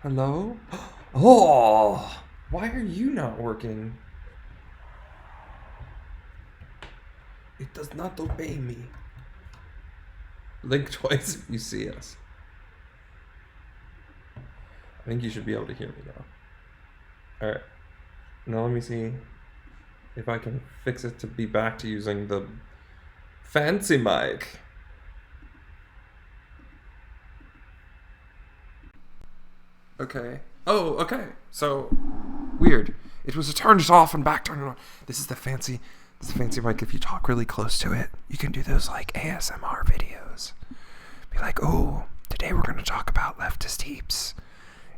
Hello? Oh! Why are you not working? It does not obey me. Blink twice if you see us. I think you should be able to hear me now. Alright. Now let me see if I can fix it to be back to using the fancy mic. Okay. Oh, okay. So, weird. It was turned it off and back turned it on. This is the fancy mic. If you talk really close to it, you can do those like ASMR videos. Be like, oh, today we're going to talk about leftist heaps.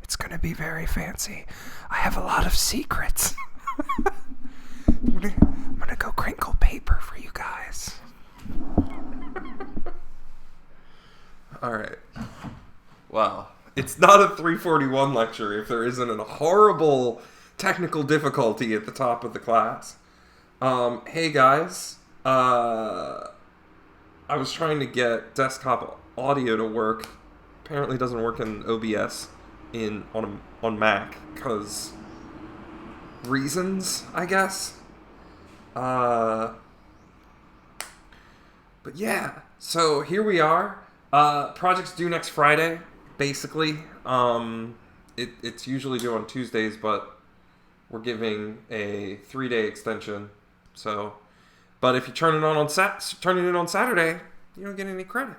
It's going to be very fancy. I have a lot of secrets. I'm going to go crinkle paper for you guys. All right. Wow. It's not a 341 lecture if there isn't a horrible technical difficulty at the top of the class. Hey guys. I was trying to get desktop audio to work. Apparently it doesn't work in OBS on Mac because reasons, I guess. But yeah, so here we are. Project's due next Friday, basically. It's usually due on Tuesdays, but we're giving a 3-day extension. So, but if you turn it in on Saturday, you don't get any credit.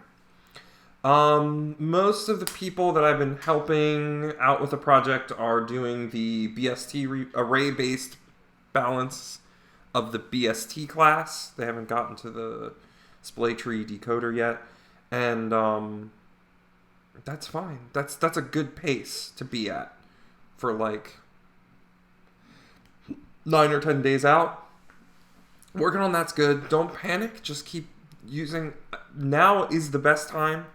Most of the people that I've been helping out with the project are doing the BST array-based balance of the BST class. They haven't gotten to the display tree decoder yet, and that's fine. That's a good pace to be at for like 9 or 10 days out. Working on that's good. Don't panic. Just keep using. Now is the best time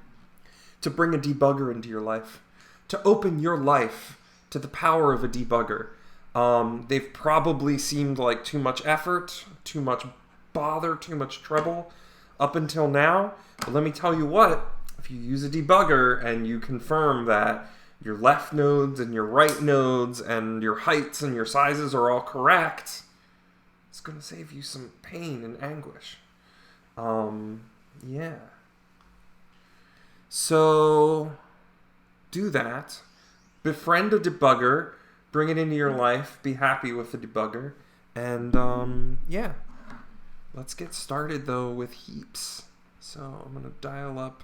to bring a debugger into your life, to open your life to the power of a debugger. They've probably seemed like too much effort, too much bother, too much trouble up until now. But let me tell you what, if you use a debugger and you confirm that your left nodes and your right nodes and your heights and your sizes are all correct, it's going to save you some pain and anguish. Yeah. So, do that. Befriend a debugger. Bring it into your life. Be happy with the debugger. And, yeah. Let's get started, though, with heaps. So, I'm going to dial up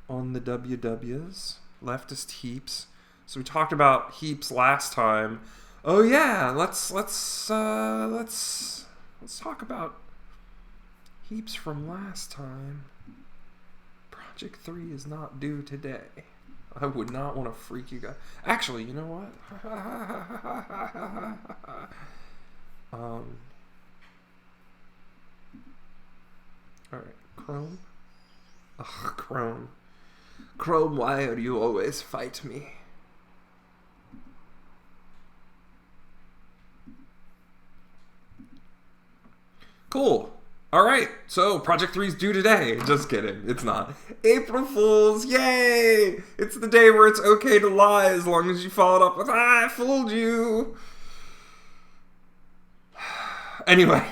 on the WWs. Leftist heaps. So, we talked about heaps last time. Oh, yeah. Let's talk about heaps from last time. Project 3 is not due today. I would not want to freak you guys. Actually, you know what? Alright, Chrome. Ugh, Chrome. Chrome, why do you always fight me? Cool. Alright, so Project 3 is due today. Just kidding, it's not. April Fools, yay! It's the day where it's okay to lie as long as you follow it up with, I fooled you! Anyway,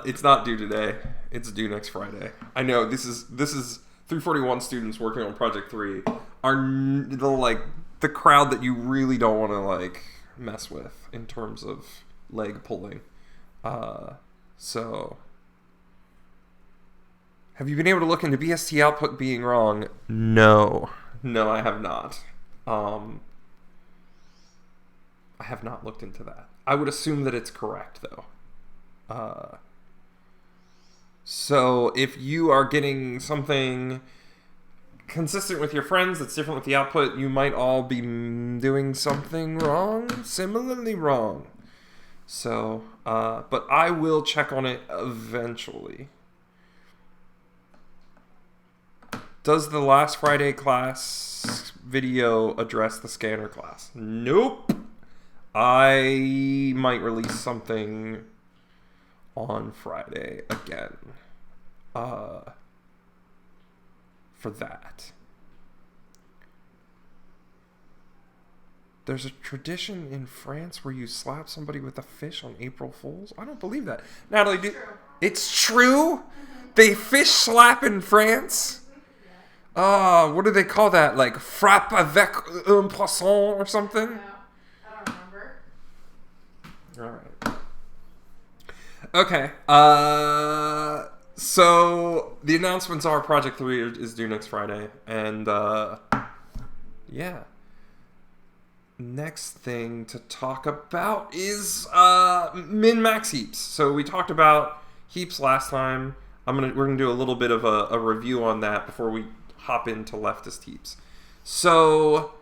it's not due today. It's due next Friday. I know, this is 341 students working on Project 3 are the crowd that you really don't want to mess with in terms of leg pulling. So... Have you been able to look into BST output being wrong? No. No, I have not. I have not looked into that. I would assume that it's correct, though. So if you are getting something consistent with your friends that's different with the output, you might all be doing something wrong, similarly wrong. So, but I will check on it eventually. Does the last Friday class video address the scanner class? Nope. I might release something on Friday again. For that. There's a tradition in France where you slap somebody with a fish on April Fools. I don't believe that. Natalie, it's true? They fish slap in France? What do they call that? Like frappe avec un poisson or something? No, I don't remember. All right. Okay. So the announcements are Project 3 is due next Friday. And, yeah. Next thing to talk about is min-max heaps. So we talked about heaps last time. We're gonna do a little bit of a review on that before we hop into leftist heaps. So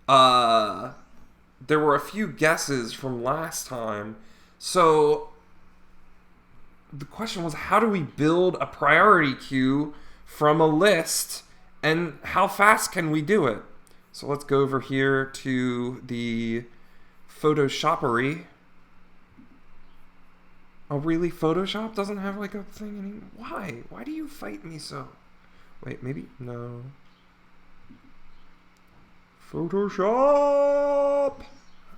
there were a few guesses from last time. So the question was, how do we build a priority queue from a list, and how fast can we do it? So let's go over here to the Photoshoppery. Oh, really? Photoshop doesn't have like a thing anymore? Why? Why do you fight me so? Wait, maybe? No. Photoshop!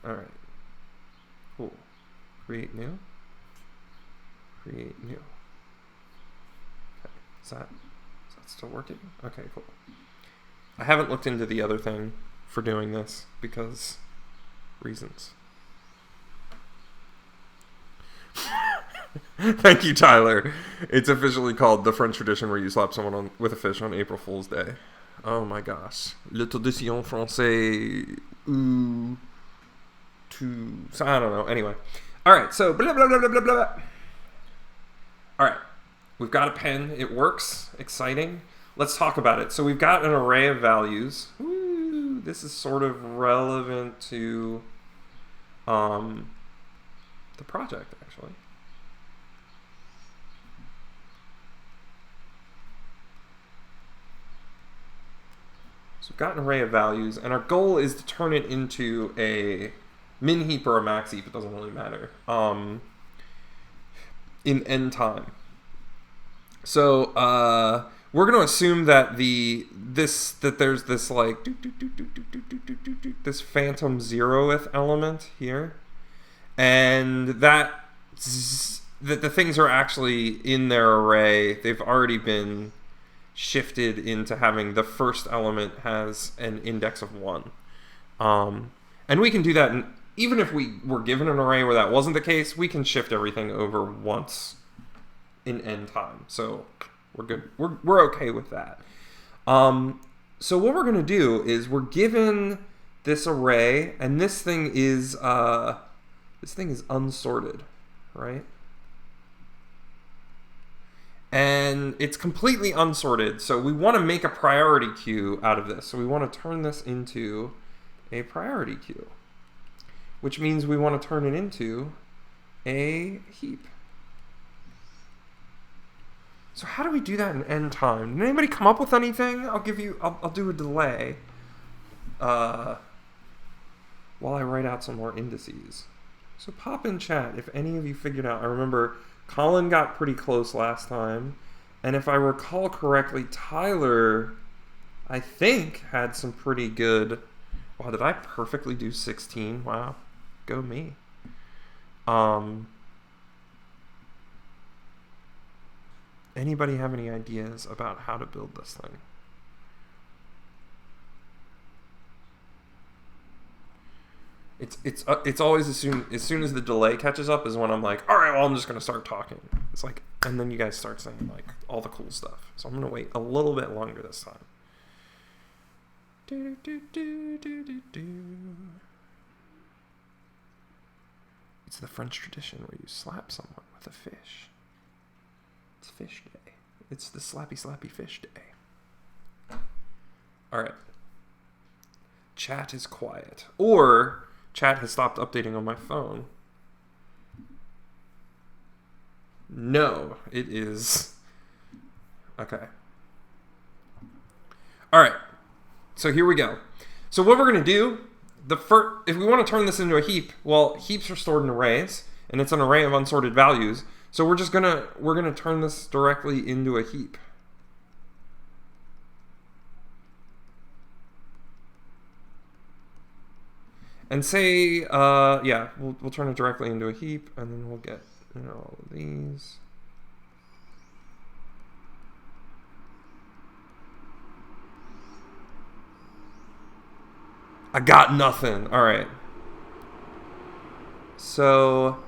Alright. Cool. Create new. Create new. Okay. Is that still working? Okay, cool. I haven't looked into the other thing for doing this because reasons. Thank you, Tyler. It's officially called the French tradition where you slap someone with a fish on April Fool's Day. Oh my gosh. Le tradition français ou tout. I don't know. Anyway. Alright, so blah blah blah blah blah blah. Alright. We've got a pen. It works. Exciting. Let's talk about it. So we've got an array of values. Ooh, this is sort of relevant to the project, actually. So we've got an array of values, and our goal is to turn it into a min heap or a max heap. It doesn't really matter. In end time. So we're going to assume that there's this like this phantom zeroth element here, and that the things are actually in their array. They've already been shifted into having the first element has an index of 1, and we can do that. And even if we were given an array where that wasn't the case, we can shift everything over once in end time. So we're good. We're okay with that. So what we're going to do is we're given this array, and this thing is unsorted, right? And it's completely unsorted. So we want to make a priority queue out of this. So we want to turn this into a priority queue, which means we want to turn it into a heap. So how do we do that in end time? Did anybody come up with anything? I'll do a delay while I write out some more indices. So pop in chat if any of you figured out. I remember Colin got pretty close last time, and if I recall correctly, Tyler, I think, had some pretty good. Wow, did I perfectly do 16? Wow, go me. Anybody have any ideas about how to build this thing? It's always as soon as the delay catches up is when I'm like, all right, well, I'm just gonna start talking. It's like, and then you guys start saying like all the cool stuff. So I'm gonna wait a little bit longer this time. It's the French tradition where you slap someone with a fish. It's fish day. It's the slappy fish day. All right. Chat is quiet. Or chat has stopped updating on my phone. No, it is. Okay. All right. So here we go. So what we're going to do, if we want to turn this into a heap, well, heaps are stored in arrays, and it's an array of unsorted values. So we're gonna turn this directly into a heap. And say, yeah, we'll turn it directly into a heap, and then we'll get, all of these. I got nothing. All right. So,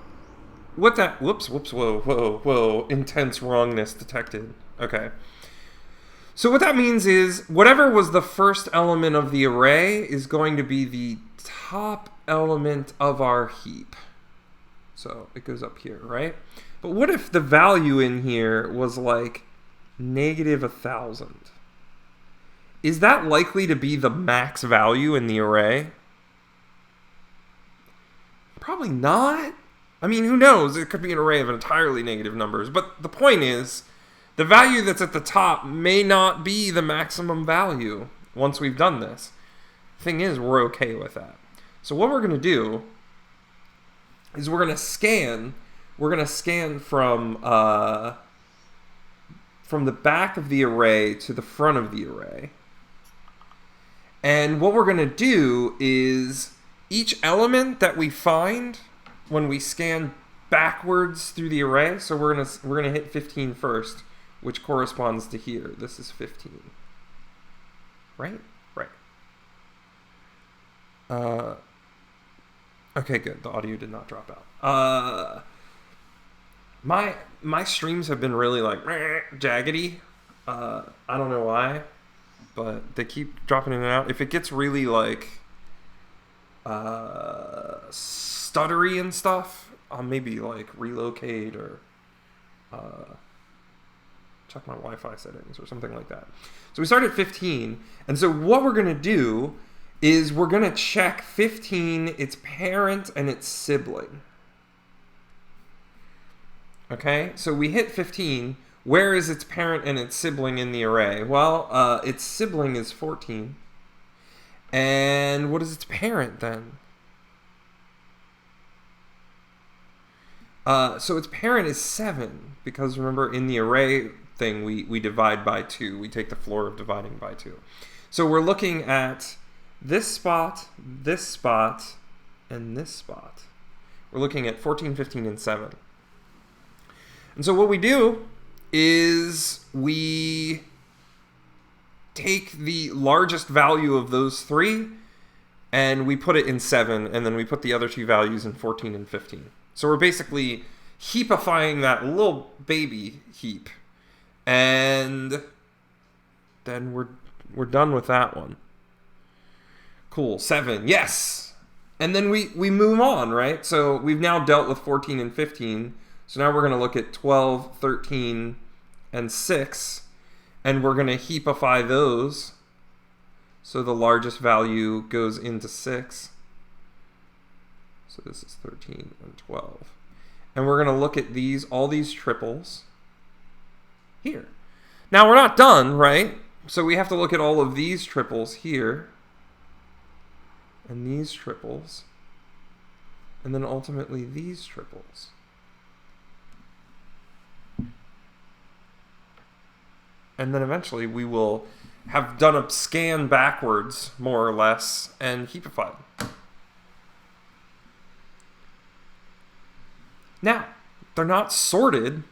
what that, whoa, intense wrongness detected. Okay. So what that means is whatever was the first element of the array is going to be the top element of our heap. So it goes up here, right? But what if the value in here was like -1,000? Is that likely to be the max value in the array? Probably not. I mean, who knows? It could be an array of entirely negative numbers. But the point is, the value that's at the top may not be the maximum value once we've done this. Thing is, we're okay with that. So what we're going to do is we're going to scan. We're going to scan from the back of the array to the front of the array. And what we're going to do is each element that we find when we scan backwards through the array, so we're gonna hit 15 first, which corresponds to here. This is 15. Right? Right. Okay, good. The audio did not drop out. My streams have been really like jaggedy. I don't know why, but they keep dropping in and out. If it gets really like stuttery and stuff, I'll maybe like relocate or check my Wi-Fi settings or something like that. So we start at 15, and so what we're gonna do is we're gonna check 15, its parent and its sibling. Okay, so we hit 15. Where is its parent and its sibling in the array? Well, its sibling is 14. And what is its parent then? So its parent is 7, because remember in the array thing we divide by 2. We take the floor of dividing by 2. So we're looking at this spot, and this spot. We're looking at 14, 15, and 7. And so what we do is we take the largest value of those 3 and we put it in 7, and then we put the other 2 values in 14 and 15. So we're basically heapifying that little baby heap, and then we're done with that one. Cool. 7, yes. And then we move on, right? So we've now dealt with 14 and 15. So now we're going to look at 12, 13, and 6, and we're going to heapify those. So the largest value goes into 6. So this is 13 and 12. And we're going to look at all these triples here. Now we're not done, right? So we have to look at all of these triples here. And these triples. And then ultimately these triples. And then eventually we will have done a scan backwards, more or less, and heapified. Now, they're not sorted.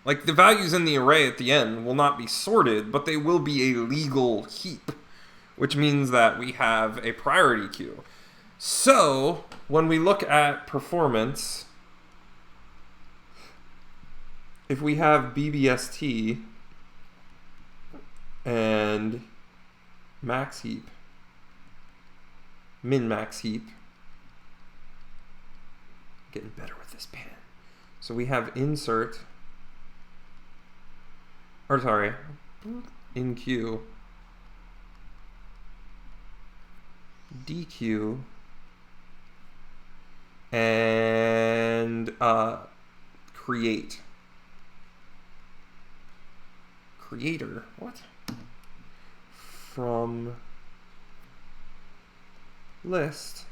Like, the values in the array at the end will not be sorted, but they will be a legal heap, which means that we have a priority queue. So, when we look at performance, if we have BBST and max heap, min-max heap, getting better with this pen. So we have insert, or sorry, in queue, DQ, and create. Creator, what? From list.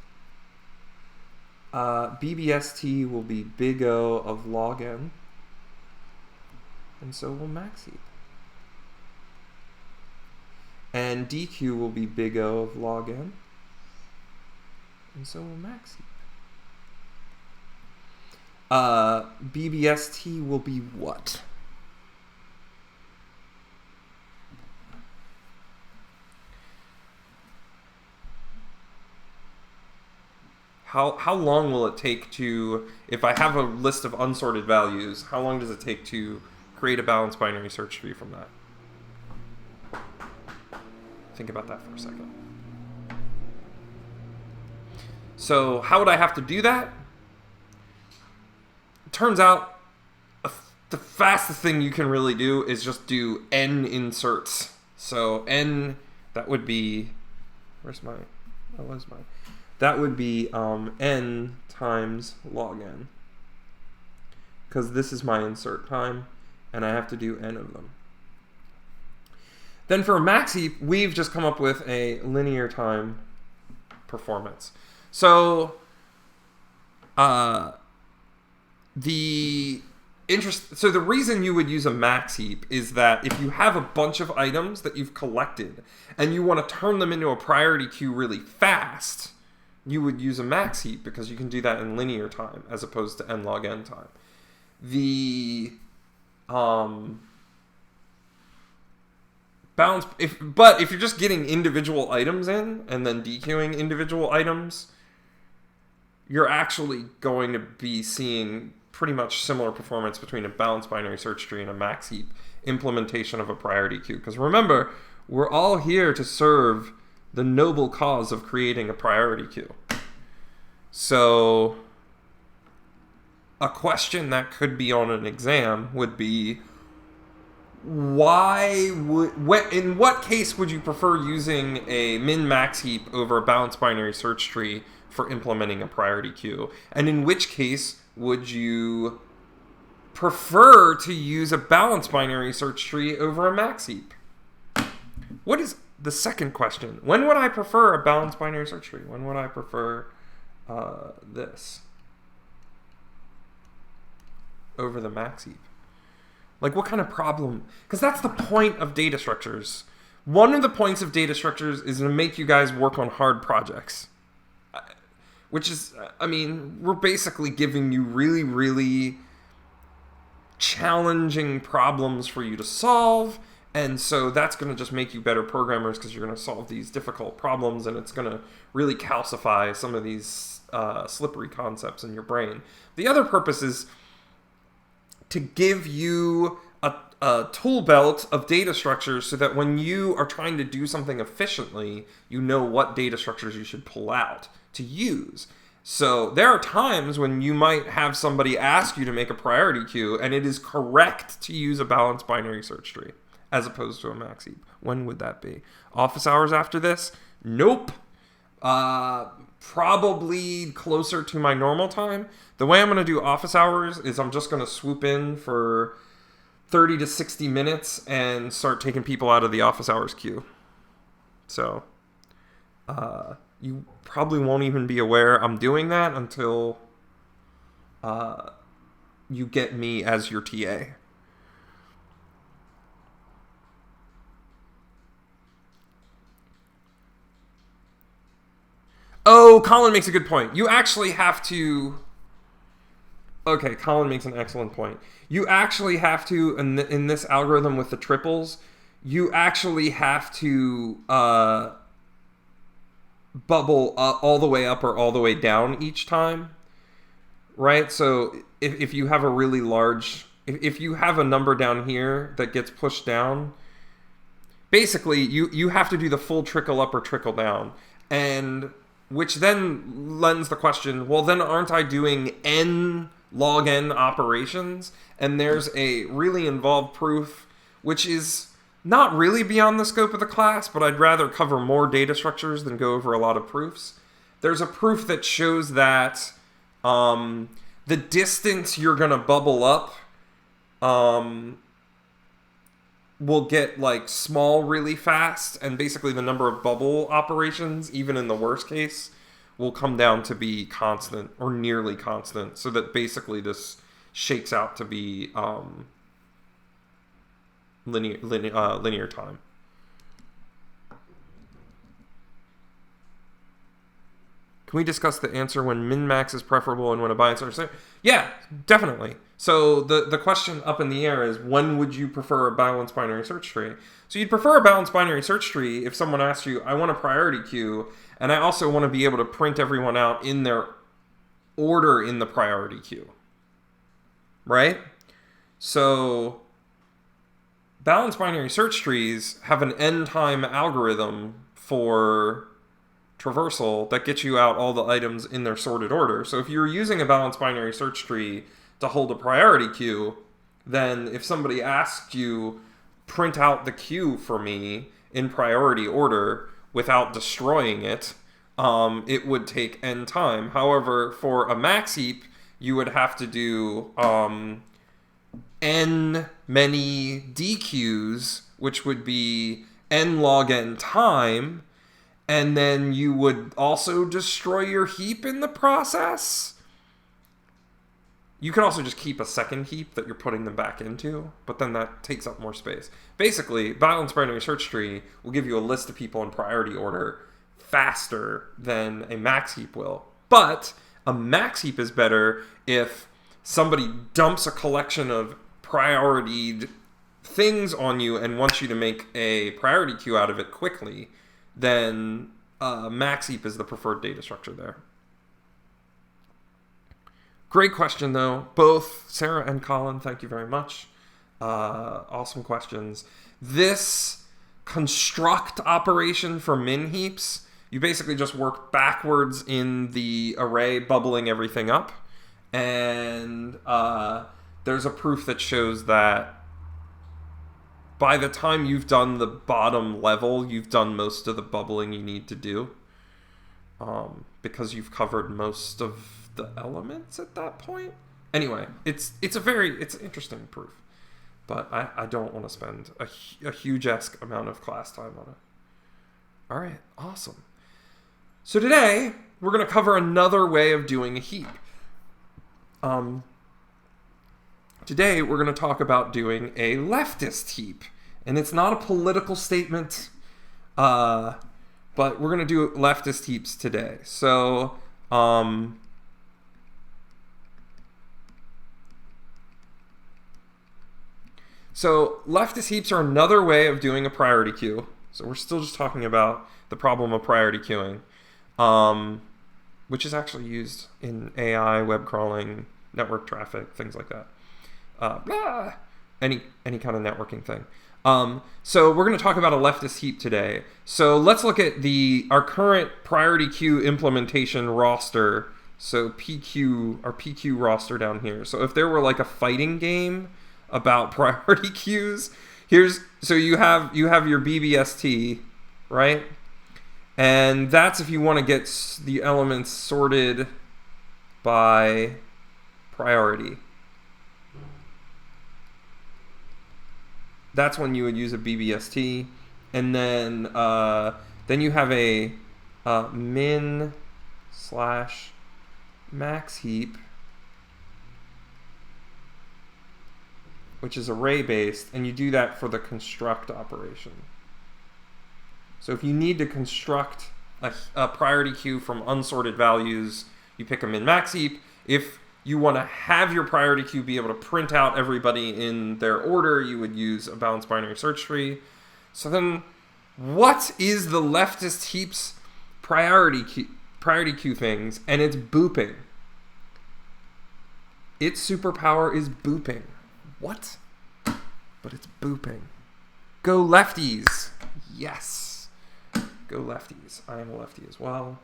BBST will be big O of log n, and so will max heap. And DQ will be big O of log n, And so will max heap. BBST will be what? How long will it take to, if I have a list of unsorted values, how long does it take to create a balanced binary search tree from that? Think about that for a second. So how would I have to do that? It turns out the fastest thing you can really do is just do n inserts. So n, that would be, that would be n times log n. Because this is my insert time, and I have to do n of them. Then for a max heap, we've just come up with a linear time performance. So the reason you would use a max heap is that if you have a bunch of items that you've collected and you want to turn them into a priority queue really fast, you would use a max heap because you can do that in linear time as opposed to n log n time. But if you're just getting individual items in and then dequeuing individual items, you're actually going to be seeing pretty much similar performance between a balanced binary search tree and a max heap implementation of a priority queue. Because remember, we're all here to serve the noble cause of creating a priority queue. So a question that could be on an exam would be, in what case would you prefer using a min-max heap over a balanced binary search tree for implementing a priority queue? And in which case would you prefer to use a balanced binary search tree over a max heap? What is the second question? When would I prefer a balanced binary search tree? When would I prefer this over the max heap? Like, what kind of problem? Because that's the point of data structures. One of the points of data structures is to make you guys work on hard projects. Which is, I mean, we're basically giving you really, really challenging problems for you to solve. And so that's going to just make you better programmers because you're going to solve these difficult problems, and it's going to really calcify some of these slippery concepts in your brain. The other purpose is to give you a tool belt of data structures so that when you are trying to do something efficiently, you know what data structures you should pull out to use. So there are times when you might have somebody ask you to make a priority queue, and it is correct to use a balanced binary search tree as opposed to a max heap. When would that be? Office hours after this? Nope. Probably closer to my normal time. The way I'm going to do office hours is I'm just going to swoop in for 30 to 60 minutes and start taking people out of the office hours queue. So, you probably won't even be aware I'm doing that until you get me as your TA. Oh, Colin makes a good point. You actually have to... Okay, Colin makes an excellent point. You actually have to, in this algorithm with the triples, you actually have to bubble all the way up or all the way down each time, right? So if you have a really large... If you have a number down here that gets pushed down, basically you have to do the full trickle up or trickle down. And... which then lends the question, well, then aren't I doing n log n operations? And there's a really involved proof, which is not really beyond the scope of the class, but I'd rather cover more data structures than go over a lot of proofs. There's a proof that shows that the distance you're going to bubble up will get like small really fast, and basically the number of bubble operations, even in the worst case, will come down to be constant or nearly constant, so that basically this shakes out to be linear time. Can we discuss the answer when min-max is preferable and when a bias are? Yeah, definitely. So the question up in the air is, when would you prefer a balanced binary search tree? So you'd prefer a balanced binary search tree if someone asked you, I want a priority queue, and I also want to be able to print everyone out in their order in the priority queue. Right? So balanced binary search trees have an n-time algorithm for traversal that gets you out all the items in their sorted order. So if you're using a balanced binary search tree to hold a priority queue, then if somebody asked you, print out the queue for me in priority order without destroying it, it would take n time. However, for a max heap, you would have to do n many dequeues, which would be n log n time, and then you would also destroy your heap in the process. You can also just keep a second heap that you're putting them back into, but then that takes up more space. Basically, balanced binary search tree will give you a list of people in priority order faster than a max heap will. But a max heap is better if somebody dumps a collection of prioritied things on you and wants you to make a priority queue out of it quickly. Then max heap is the preferred data structure there. Great question, though. Both Sarah and Colin, thank you very much. Awesome questions. This construct operation for min heaps, you basically just work backwards in the array, bubbling everything up. And there's a proof that shows that by the time you've done the bottom level, you've done most of the bubbling you need to do, because you've covered most of the elements at that point. Anyway, it's an interesting proof, but I don't want to spend a huge-esque amount of class time on it. All right, awesome. So today we're going to cover another way of doing a heap. Today, we're going to talk about doing a leftist heap. And it's not a political statement, but we're going to do leftist heaps today. So, leftist heaps are another way of doing a priority queue. So we're still just talking about the problem of priority queuing, which is actually used in AI, web crawling, network traffic, things like that. Any kind of networking thing. So we're going to talk about a leftist heap today. So let's look at our current priority queue implementation roster. So our PQ roster down here. So if there were like a fighting game about priority queues, so you have your BBST, right? And that's if you want to get the elements sorted by priority. That's when you would use a BBST. And then you have a min/max heap, which is array-based, and you do that for the construct operation. So if you need to construct a priority queue from unsorted values, you pick a min-max heap. If you want to have your priority queue be able to print out everybody in their order, you would use a balanced binary search tree. So then, what is the leftist heaps priority queue things? And it's booping. Its superpower is booping. What? But it's booping. Go lefties. Yes. Go lefties. I am a lefty as well.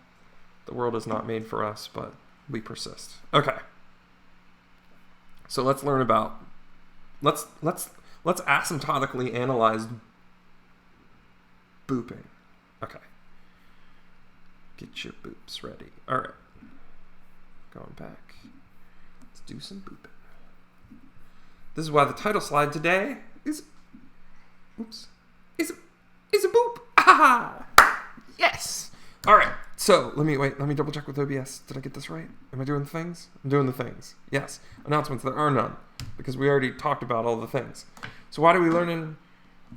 The world is not made for us, but we persist. Okay. So let's learn about, let's asymptotically analyze booping. Okay. Get your boops ready. All right. Going back. Let's do some booping. This is why the title slide today is a boop. Ah! Yes. All right. So let me double check with OBS. Did I get this right? Am I doing the things? I'm doing the things. Yes. Announcements, there are none, because we already talked about all the things. So why are we learning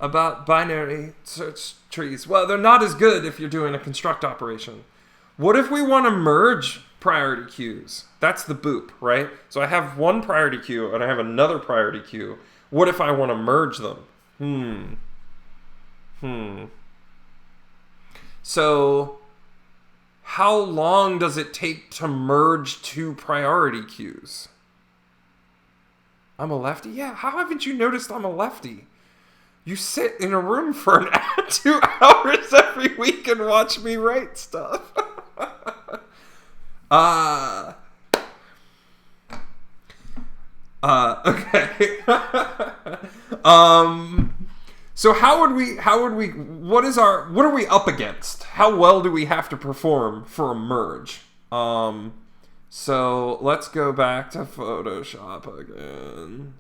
about binary search trees? Well, they're not as good if you're doing a construct operation. What if we want to merge priority queues? That's the boop, right? So I have one priority queue and I have another priority queue. What if I want to merge them? So how long does it take to merge two priority queues? I'm a lefty? Yeah, how haven't you noticed I'm a lefty? You sit in a room for 2 hours every week and watch me write stuff. Okay. So what are we up against? How well do we have to perform for a merge? So let's go back to Photoshop again.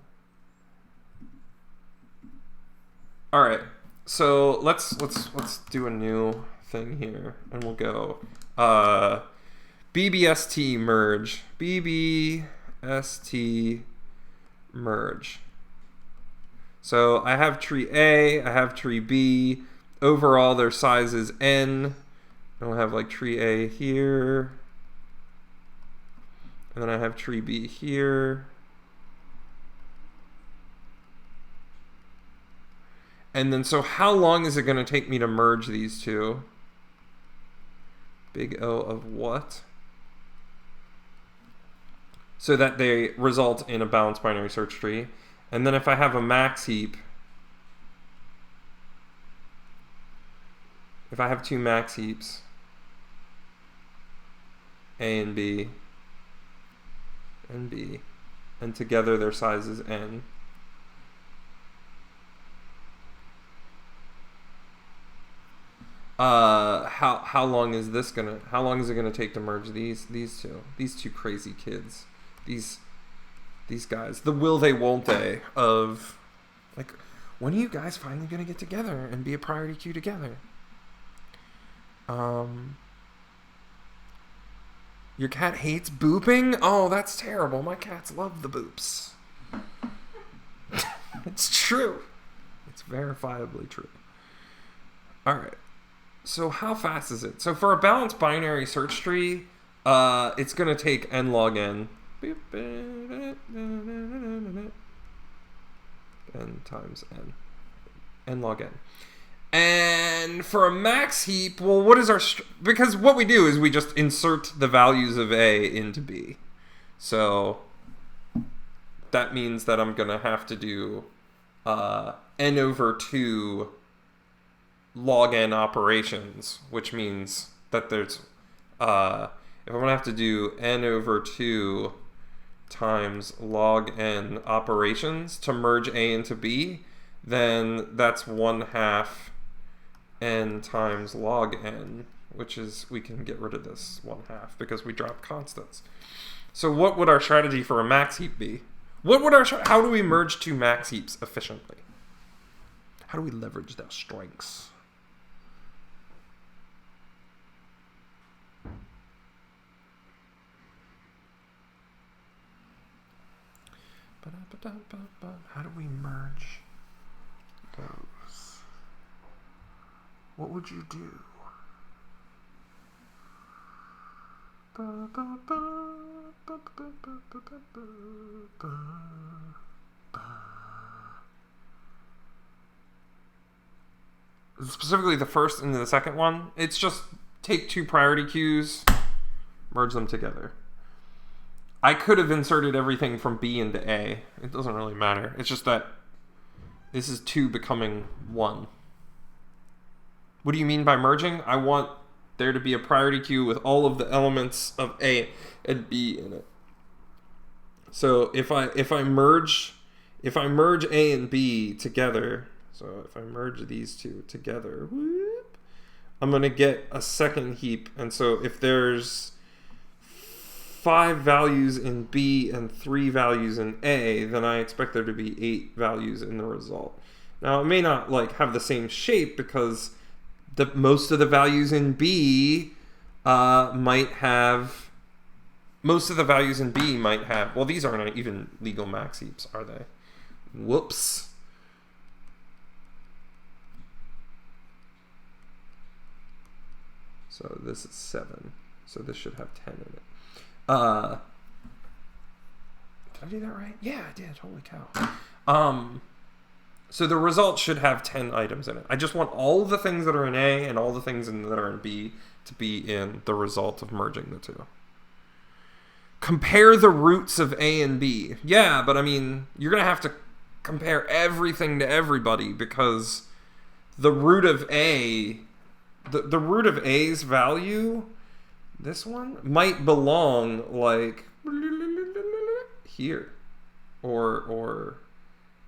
All right. So let's do a new thing here, and we'll go BBST merge. BBST merge. So I have tree A, I have tree B. Overall, their size is N. And I'll have like tree A here. And then I have tree B here. And then, so how long is it going to take me to merge these two? Big O of what? So that they result in a balanced binary search tree. And then if I have a max heap, if I have two max heaps, A and B, and B, and together their size is N. How long is it gonna take to merge these two crazy kids, these guys, the will they won't they of, like, when are you guys finally gonna get together and be a priority queue together? Your cat hates booping? Oh, that's terrible. My cats love the boops. It's true. It's verifiably true. All right. So how fast is it? So for a balanced binary search tree, it's going to take n log n. N times n. N log n. And for a max heap, well, what is our... because what we do is we just insert the values of A into B. So that means that I'm going to have to do n over 2 log n operations, which means that there's... if I'm going to have to do n over 2 times log n operations to merge A into B, then that's 1/2 n times log n, which is, we can get rid of this 1/2 because we drop constants. So what would our strategy for a max heap be? How do we merge two max heaps efficiently? How do we leverage their strengths? How do we merge those? What would you do? Specifically the first and the second one, it's just take two priority queues, merge them together. I could have inserted everything from B into A. It doesn't really matter. It's just that this is 2 becoming 1. What do you mean by merging? I want there to be a priority queue with all of the elements of A and B in it. So if I merge A and B together, so if I merge these two together, whoop, I'm going to get a second heap. And so if there's 5 values in B and 3 values in A, then I expect there to be 8 values in the result. Now, it may not like have the same shape because most of the values in B might have... Most of the values in B might have... Well, these aren't even legal max heaps, are they? Whoops. So this is 7. So this should have 10 in it. Did I do that right? Yeah, I did. Holy cow. So the result should have 10 items in it. I just want all the things that are in A and all the things that are in B to be in the result of merging the two. Compare the roots of A and B. Yeah, but I mean, you're going to have to compare everything to everybody because the root of A, the root of A's value, this one, might belong like here. Or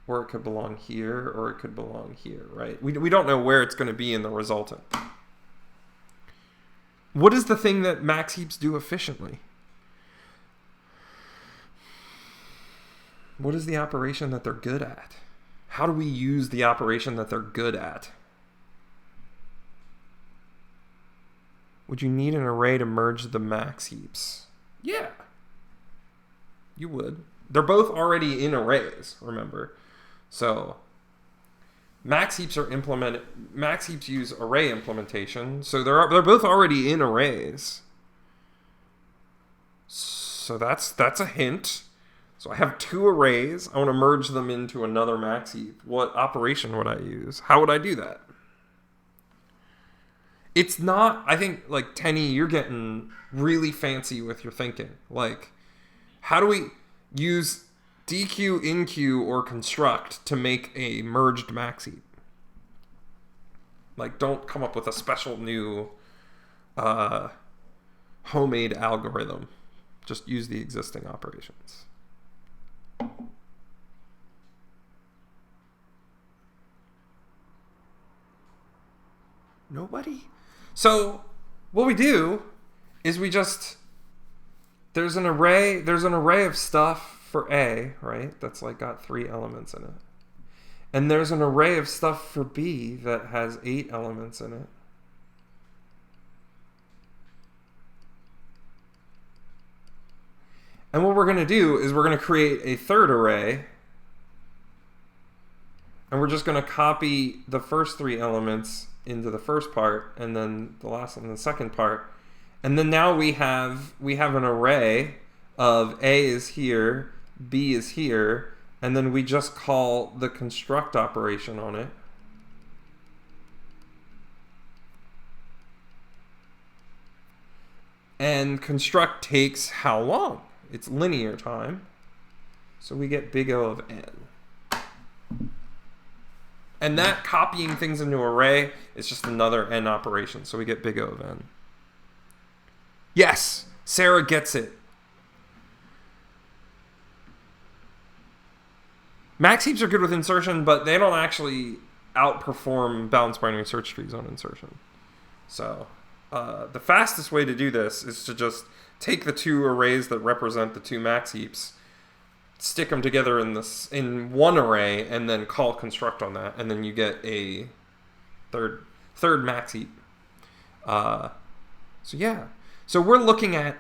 it could belong here, or it could belong here, right? We don't know where it's going to be in the resultant. What is the thing that max heaps do efficiently? What is the operation that they're good at? How do we use the operation that they're good at? Would you need an array to merge the max heaps? Yeah. You would. They're both already in arrays, remember. So max heaps use array implementation, so they're both already in arrays. So that's a hint. So I have 2 arrays. I want to merge them into another max heap. What operation would I use? How would I do that? It's not, I think, like, Tenny, you're getting really fancy with your thinking. Like, how do we use DQ, InQ, or construct to make a merged max heap? Like, don't come up with a special new homemade algorithm. Just use the existing operations. Nobody? So what we do is there's an array of stuff for A, right? That's like got 3 elements in it. And there's an array of stuff for B that has 8 elements in it. And what we're going to do is we're going to create a third array. And we're just going to copy the first 3 elements into the first part, and then the last one in the second part. And then now we have an array of A is here, B is here, and then we just call the construct operation on it. And construct takes how long? It's linear time. So we get big O of n. And that copying things into array is just another n operation. So we get big O of n. Yes, Sarah gets it. Max heaps are good with insertion, but they don't actually outperform balanced binary search trees on insertion. So the fastest way to do this is to just take the 2 arrays that represent the 2 max heaps, stick them together in one array, and then call construct on that, and then you get a third max heap. So yeah. So we're looking at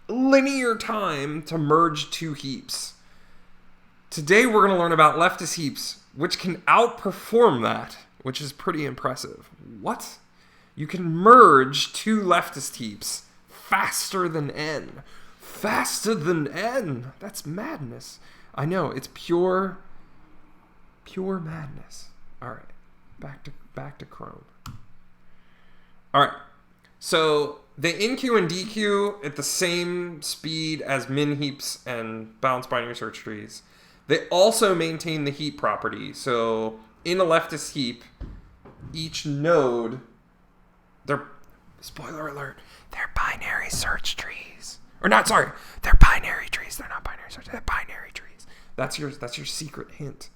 linear time to merge 2 heaps. Today we're going to learn about leftist heaps, which can outperform that, which is pretty impressive. What? You can merge 2 leftist heaps faster than n. Faster than n. That's madness. I know, it's pure madness. All right, back to Chrome. All right, so they InQ and DQ at the same speed as min heaps and balanced binary search trees. They also maintain the heap property. So in a leftist heap, each node, spoiler alert, they're binary search trees. Or not, sorry, they're binary trees. They're not binary search. They're binary trees. That's your secret hint.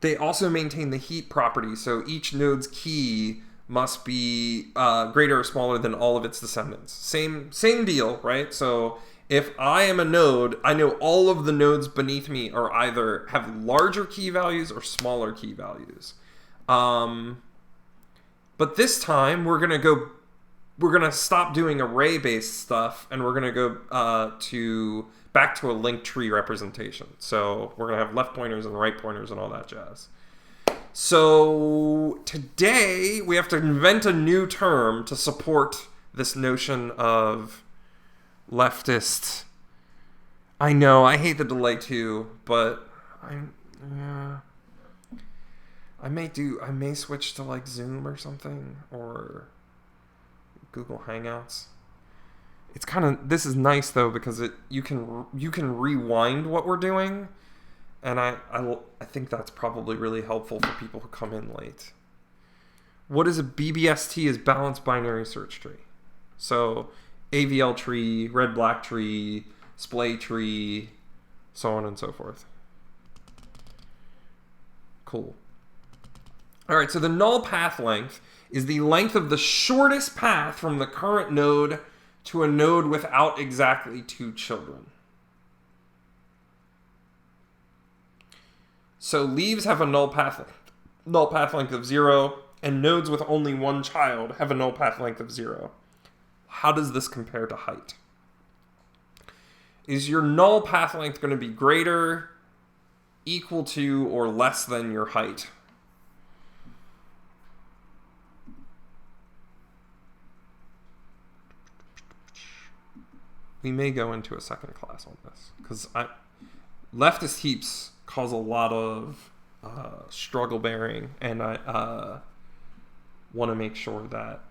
They also maintain the heap property. So each node's key must be greater or smaller than all of its descendants. Same deal, right? So if I am a node, I know all of the nodes beneath me are either have larger key values or smaller key values. But this time we're gonna stop doing array-based stuff, and we're gonna go back to a linked tree representation. So we're gonna have left pointers and right pointers and all that jazz. So today we have to invent a new term to support this notion of leftist. I know, I hate the delay too, but I may switch to like Zoom or something, or Google Hangouts. It's kind of, this is nice though, because you can rewind what we're doing, and I think that's probably really helpful for people who come in late. What is a BBST? Is balanced binary search tree. So AVL tree, red-black tree, splay tree, so on and so forth. Cool. All right, so the null path length is the length of the shortest path from the current node to a node without exactly 2 children. So leaves have a null path length of 0, and nodes with only 1 child have a null path length of 0. How does this compare to height? Is your null path length going to be greater, equal to, or less than your height? We may go into a second class on this, because leftist heaps cause a lot of struggle bearing, and I want to make sure that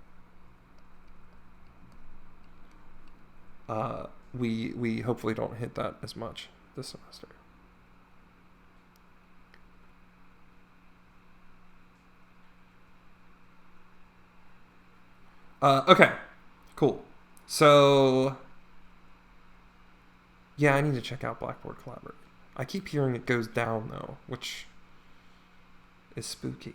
we hopefully don't hit that as much this semester. Okay, cool. So yeah, I need to check out Blackboard Collaborate. I keep hearing it goes down though, which is spooky.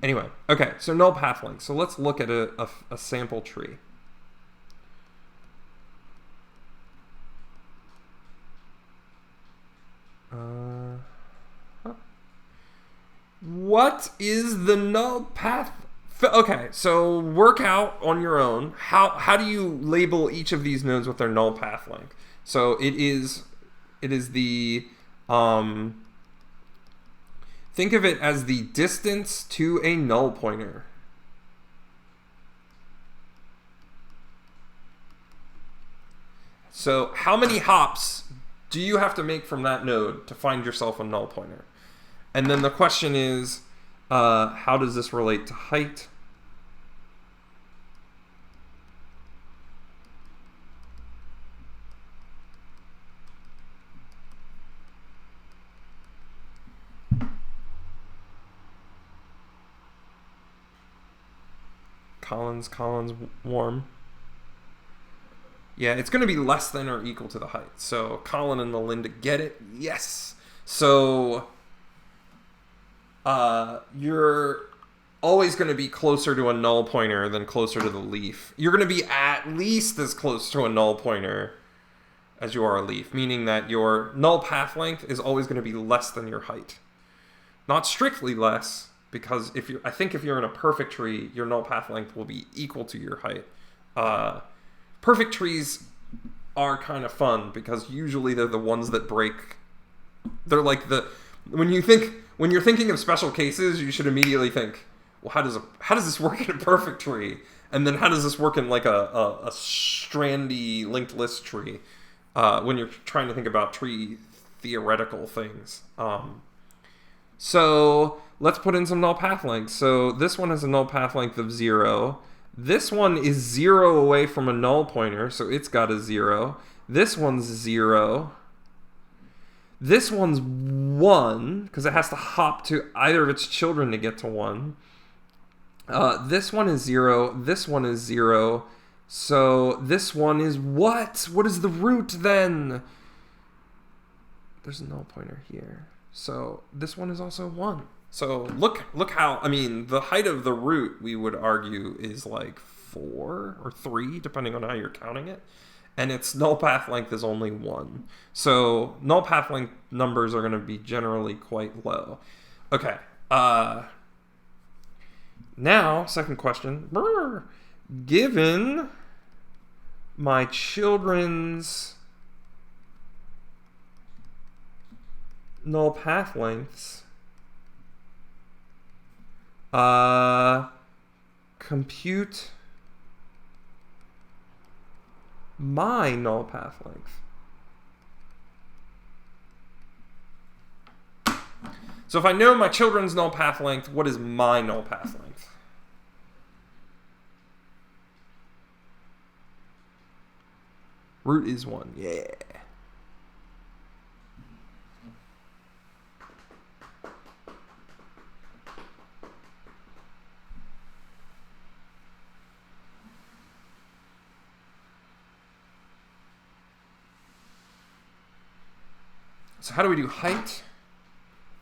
Anyway, okay, so null path length. So let's look at a sample tree. What is the null path? Okay, so work out on your own. How do you label each of these nodes with their null path length? So it is the think of it as the distance to a null pointer. So how many hops do you have to make from that node to find yourself a null pointer? And then the question is, how does this relate to height? Collins warm. Yeah, it's going to be less than or equal to the height. So Colin and Melinda get it? Yes. So you're always going to be closer to a null pointer than closer to the leaf. You're going to be at least as close to a null pointer as you are a leaf, meaning that your null path length is always going to be less than your height. Not strictly less, because I think if you're in a perfect tree, your null path length will be equal to your height. Perfect trees are kind of fun because usually they're the ones that break. They're like when you're thinking of special cases, you should immediately think, well, how does this work in a perfect tree? And then how does this work in like a strandy linked list tree? When you're trying to think about tree theoretical things. So let's put in some null path lengths. So this one has a null path length of 0. This one is 0 away from a null pointer, so it's got a 0. This one's 0. This one's 1, because it has to hop to either of its children to get to 1. This one is 0. This one is 0. So this one is what? What is the root then? There's a null pointer here. So this one is also 1. So look how, I mean, the height of the root, we would argue, is like 4 or 3, depending on how you're counting it. And its null path length is only 1. So null path length numbers are going to be generally quite low. Okay. Now, second question. Given my children's null path lengths, compute my null path length. So if I know my children's null path length, what is my null path length? Root is 1. Yeah. So how do we do height?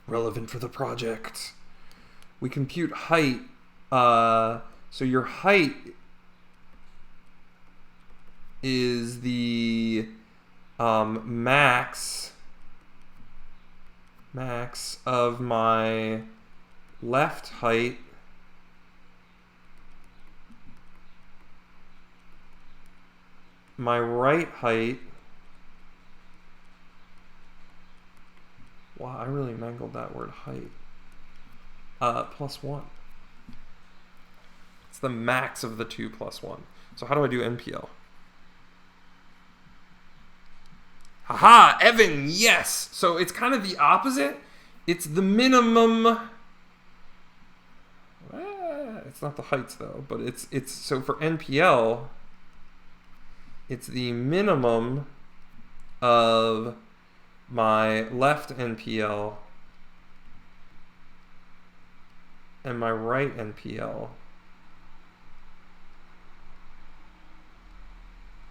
Relevant for the project. We compute height. So your height is the max of my left height my right height. Wow, I really mangled that word height. Plus 1. It's the max of the 2 plus 1. So how do I do NPL? Haha, Evan, yes! So it's kind of the opposite. It's the minimum. It's not the heights though, but it's so for NPL, it's the minimum of my left NPL and my right NPL.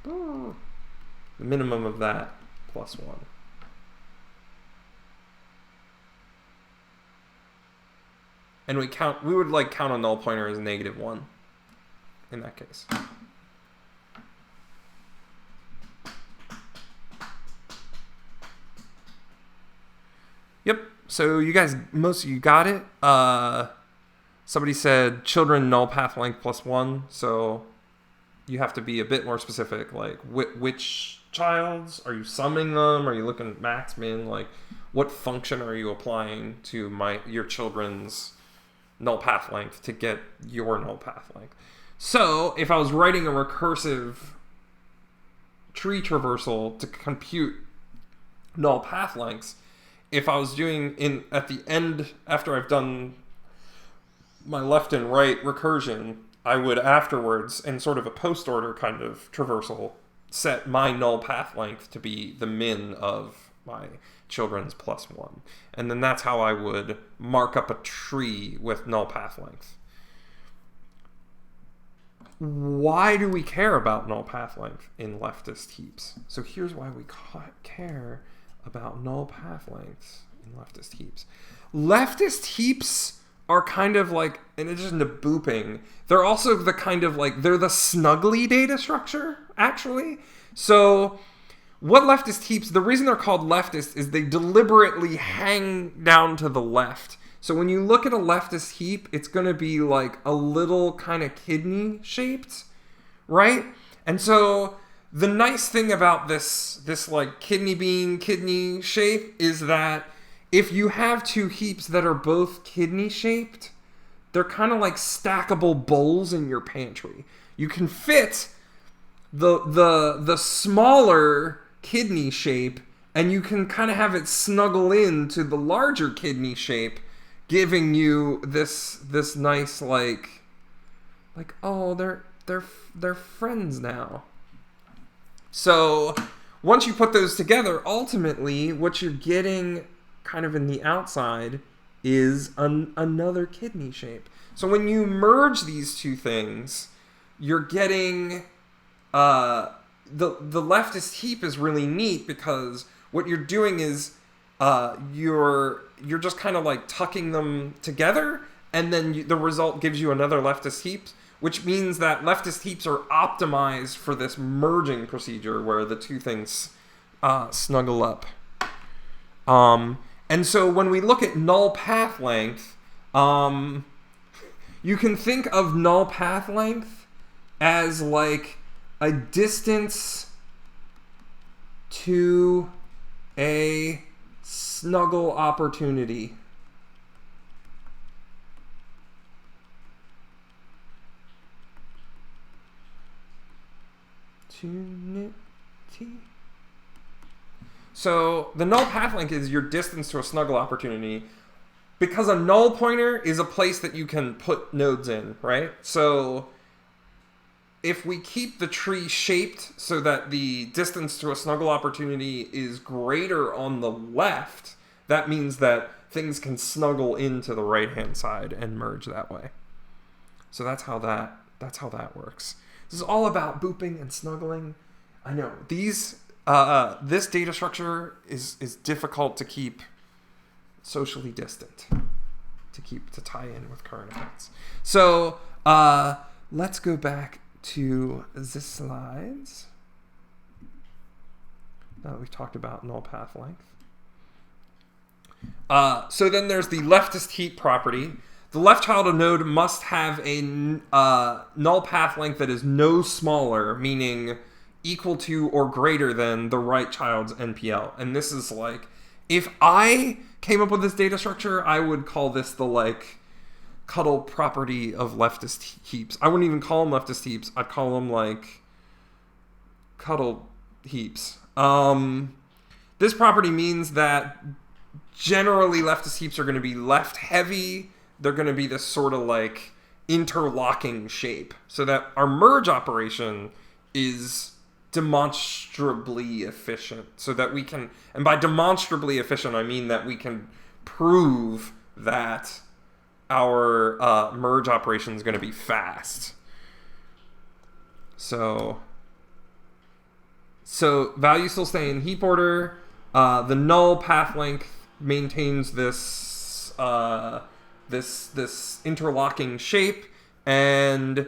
The minimum of that plus 1. And we would like count a null pointer as -1 in that case. Yep. So you guys, most of you got it. Somebody said children null path length plus 1. So you have to be a bit more specific. Like which childs? Are you summing them? Are you looking at max, min? Like what function are you applying to your children's null path length to get your null path length? So if I was writing a recursive tree traversal to compute null path lengths, if I was doing at the end, after I've done my left and right recursion, I would afterwards, in sort of a post-order kind of traversal, set my null path length to be the min of my children's plus 1. And then that's how I would mark up a tree with null path length. Why do we care about null path length in leftist heaps? So here's why we care about null path lengths in leftist heaps. Leftist heaps are kind of like, in addition to booping, they're also the kind of like, they're the snuggly data structure, actually. So what leftist heaps, the reason they're called leftist is they deliberately hang down to the left. So when you look at a leftist heap, it's going to be like a little kind of kidney shaped, right? And so the nice thing about this like kidney shape is that if you have two heaps that are both kidney shaped, they're kind of like stackable bowls in your pantry. You can fit the smaller kidney shape and you can kind of have it snuggle into the larger kidney shape, giving you this nice like oh, they're friends now. So once you put those together, ultimately what you're getting kind of in the outside is another kidney shape. So when you merge these two things, you're getting the leftist heap is really neat because what you're doing is you're just kind of like tucking them together, and then the result gives you another leftist heap, which means that leftist heaps are optimized for this merging procedure where the two things snuggle up. And so when we look at null path length, you can think of null path length as like a distance to a snuggle opportunity. So the null path length is your distance to a snuggle opportunity, because a null pointer is a place that you can put nodes in, right? So if we keep the tree shaped so that the distance to a snuggle opportunity is greater on the left, that means that things can snuggle into the right-hand side and merge that way. So that's how that works. This is all about booping and snuggling. I know this data structure is difficult to keep socially distant, to tie in with current events. So let's go back to the slides. Now that we've talked about null path length. So then there's the leftist heap property. The left child of node must have a null path length that is no smaller, meaning equal to or greater than the right child's NPL. And this is like, if I came up with this data structure, I would call this the like cuddle property of leftist heaps. I wouldn't even call them leftist heaps. I'd call them like cuddle heaps. This property means that generally leftist heaps are going to be left heavy. They're going to be this sort of like interlocking shape, so that our merge operation is demonstrably efficient, so that we can, and by demonstrably efficient, I mean that we can prove that our merge operation is going to be fast. So values still stay in heap order. The null path length maintains this this interlocking shape, and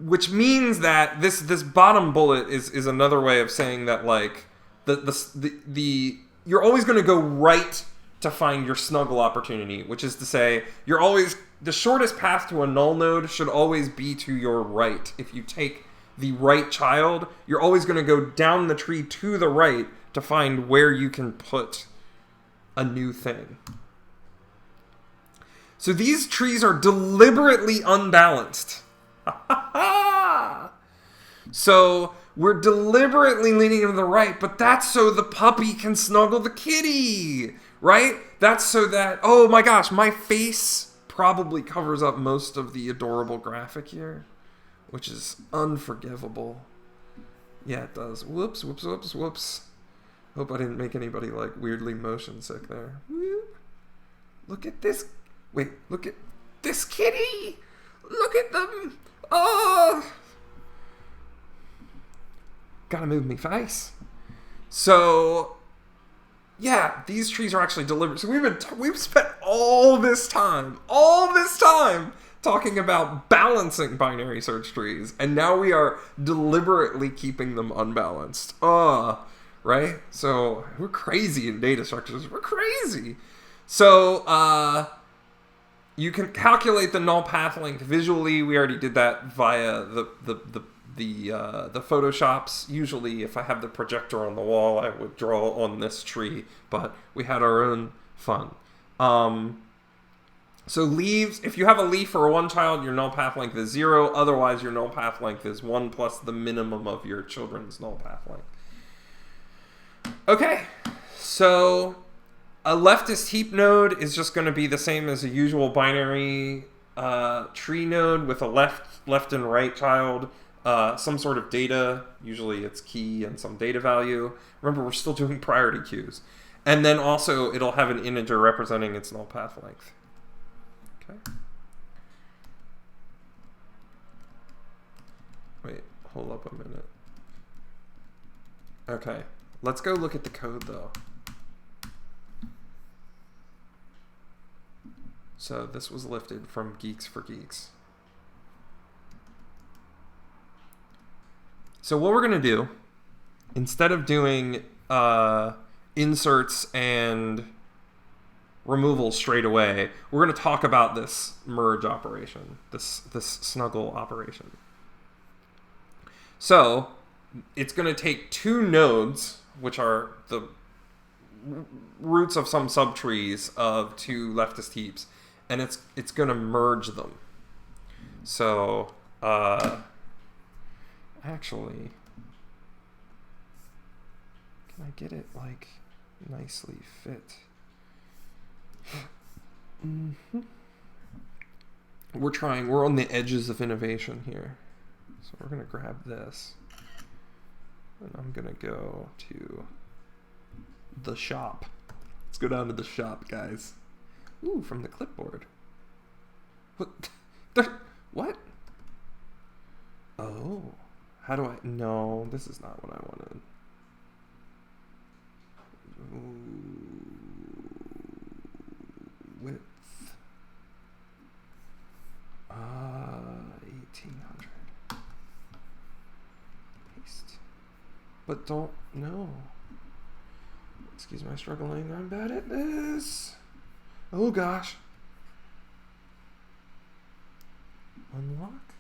which means that this bottom bullet is another way of saying that like the you're always going to go right to find your snuggle opportunity, which is to say the shortest path to a null node should always be to your right. If you take the right child, you're always going to go down the tree to the right to find where you can put a new thing. So these trees are deliberately unbalanced. So we're deliberately leaning to the right, but that's so the puppy can snuggle the kitty, right? That's so that, oh my gosh, my face probably covers up most of the adorable graphic here, which is unforgivable. Yeah, it does. Whoops, whoops, whoops, whoops. Hope I didn't make anybody like weirdly motion sick there. Whoop. Look at this. Wait, look at this kitty. Look at them. Oh. Gotta move me face. So, yeah, these trees are actually deliberate. So we've spent all this time talking about balancing binary search trees, and now we are deliberately keeping them unbalanced. Right? So we're crazy in data structures. We're crazy. So you can calculate the null path length visually. We already did that via the Photoshops. Usually, if I have the projector on the wall, I would draw on this tree, but we had our own fun. So leaves, if you have a leaf for one child, your null path length is 0. Otherwise, your null path length is 1 plus the minimum of your children's null path length. Okay, so a leftist heap node is just going to be the same as a usual binary tree node with a left and right child, some sort of data. Usually it's key and some data value. Remember, we're still doing priority queues. And then also it'll have an integer representing its null path length. Okay. Wait, hold up a minute. Okay. Let's go look at the code, though. So this was lifted from Geeks for Geeks. So what we're going to do, instead of doing inserts and removals straight away, we're going to talk about this merge operation, this snuggle operation. So it's going to take two nodes, which are the roots of some subtrees of two leftist heaps, and it's going to merge them. So, actually, can I get it, like, nicely fit? Mm-hmm. We're on the edges of innovation here. So we're going to grab this. And I'm going to go to the shop. Let's go down to the shop, guys. Ooh, from the clipboard. What? What? Oh. How do I... No, this is not what I wanted. Ooh. Width. 1800. Paste. But don't... No. Excuse my struggling. I'm bad at this. Oh, gosh. Unlock?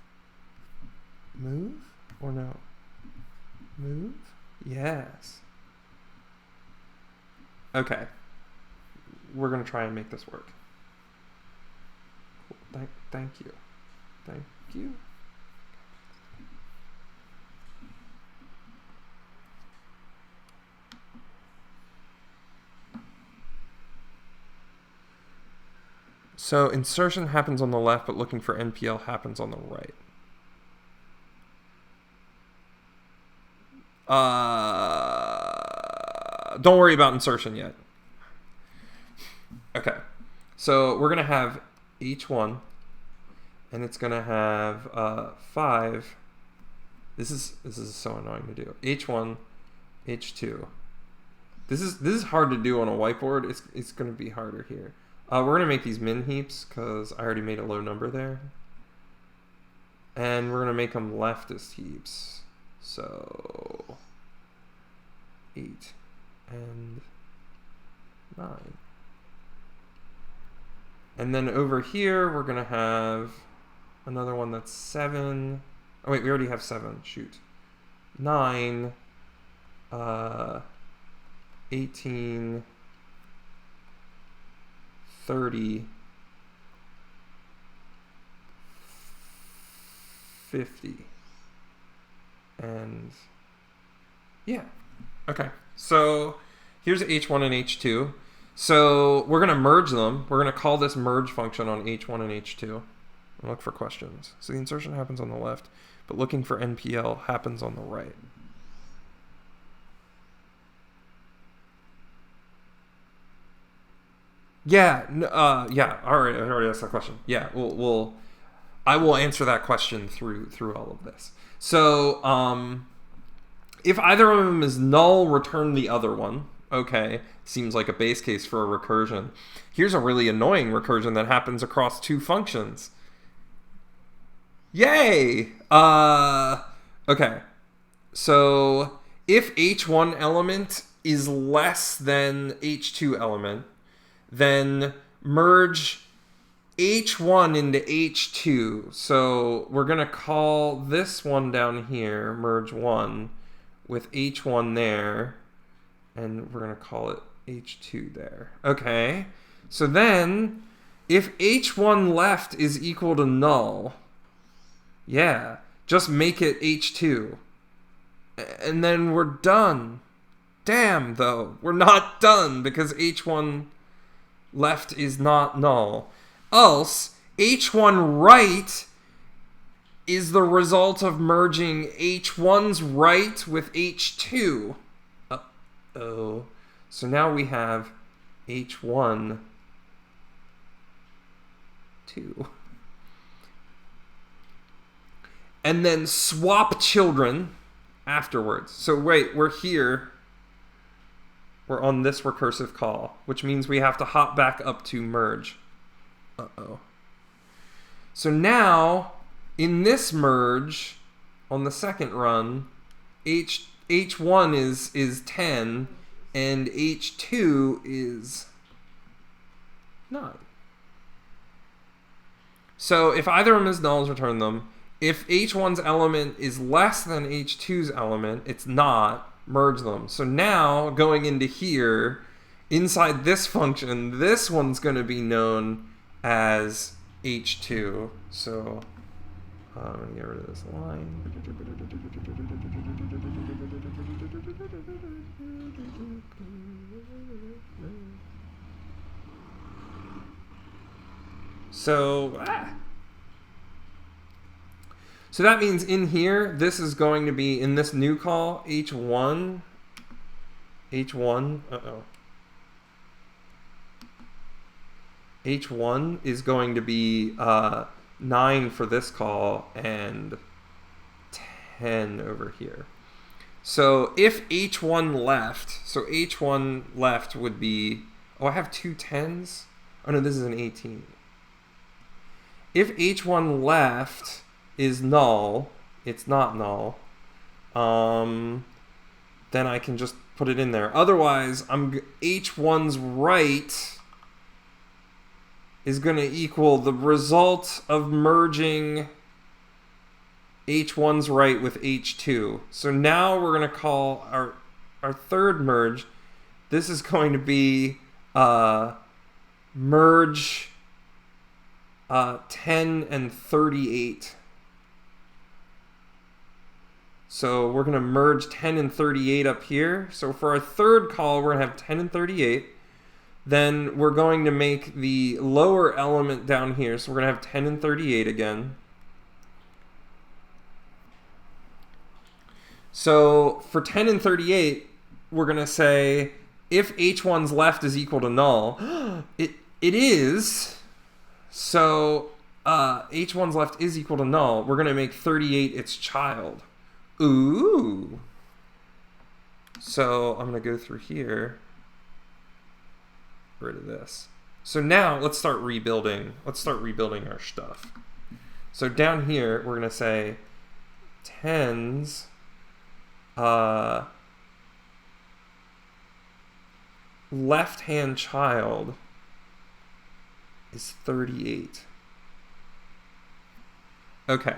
Move? Or no? Move? Yes. Okay. We're going to try and make this work. Cool. Thank you. Thank you. So insertion happens on the left, but looking for NPL happens on the right. Don't worry about insertion yet. Okay. So we're going to have H1, and it's going to have 5. This is so annoying to do. H1, H2. This is hard to do on a whiteboard. It's going to be harder here. We're going to make these min heaps because I already made a low number there. And we're going to make them leftist heaps. So 8 and 9. And then over here, we're going to have another one that's 7. Oh, wait, we already have 7. Shoot. 9, 18, 30, 50. And yeah. Okay. So here's H1 and H2. So we're going to merge them. We're going to call this merge function on H1 and H2 and look for questions. So the insertion happens on the left, but looking for NPL happens on the right. Yeah. Yeah. I already asked that question. Yeah. I will answer that question through all of this. So, if either of them is null, return the other one. Okay, seems like a base case for a recursion. Here's a really annoying recursion that happens across two functions. Yay! Okay. So, if H1 element is less than H2 element, then merge H1 into H2. So we're going to call this one down here, merge 1, with H1 there. And we're going to call it H2 there. Okay. So then, if H1 left is equal to null, yeah, just make it H2. And then we're done. Damn, though. We're not done because H1 left is not null. Else, H1 right is the result of merging H1's right with H2. Uh-oh. So now we have H1, 2. And then swap children afterwards. So wait, we're here. We're on this recursive call, which means we have to hop back up to merge. Uh-oh. So now, in this merge, on the second run, H1 is 10, and H2 is 9. So if either of them is nulls, return them. If H1's element is less than H2's element, it's not, merge them. So now, going into here, Inside this function, this one's going to be known as h2. So I'm going to get rid of this line. So that means in here, this is going to be, in this new call, h1, h1 is going to be 9 for this call and 10 over here. So if h1 left, so h1 left would be, oh, I have two 10s? Oh no, this is an 18. If h1 left is null, it's not null, then I can just put it in there. Otherwise, h1's right is going to equal the result of merging h1's right with h2. So now we're going to call our third merge. This is going to be merge 10 and 38. So we're going to merge 10 and 38 up here. So for our third call, we're going to have 10 and 38. Then we're going to make the lower element down here. So we're going to have 10 and 38 again. So for 10 and 38, we're going to say if h1's left is equal to null, it is. So h1's left is equal to null. We're going to make 38 its child. Ooh. So I'm going to go through here. Rid of this. So now let's start rebuilding. Let's start rebuilding our stuff. So down here, we're going to say 10's left-hand child is 38. Okay.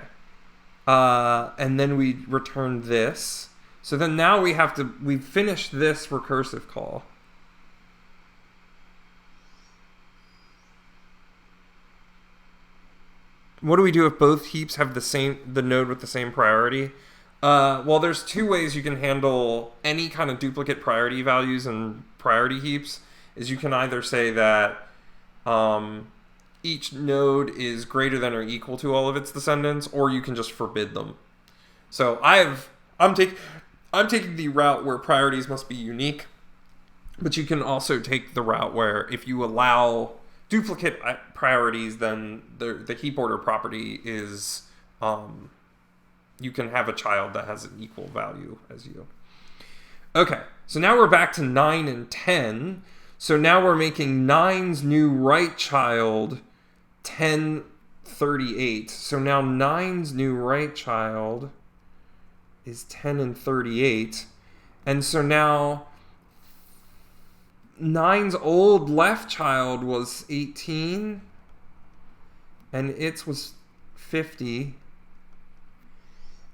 And then we return this. So then now we've finished this recursive call. What do we do if both heaps have the node with the same priority? Well, there's two ways you can handle any kind of duplicate priority values in priority heaps. Is you can either say that each node is greater than or equal to all of its descendants, or you can just forbid them. So I'm taking the route where priorities must be unique, but you can also take the route where if you allow duplicate priorities, then the heap order property is you can have a child that has an equal value as you. Okay, so now we're back to 9 and 10. So now we're making 9's new right child 10, 38. So now 9's new right child is 10 and 38. And so now 9's old left child was 18. And its was 50.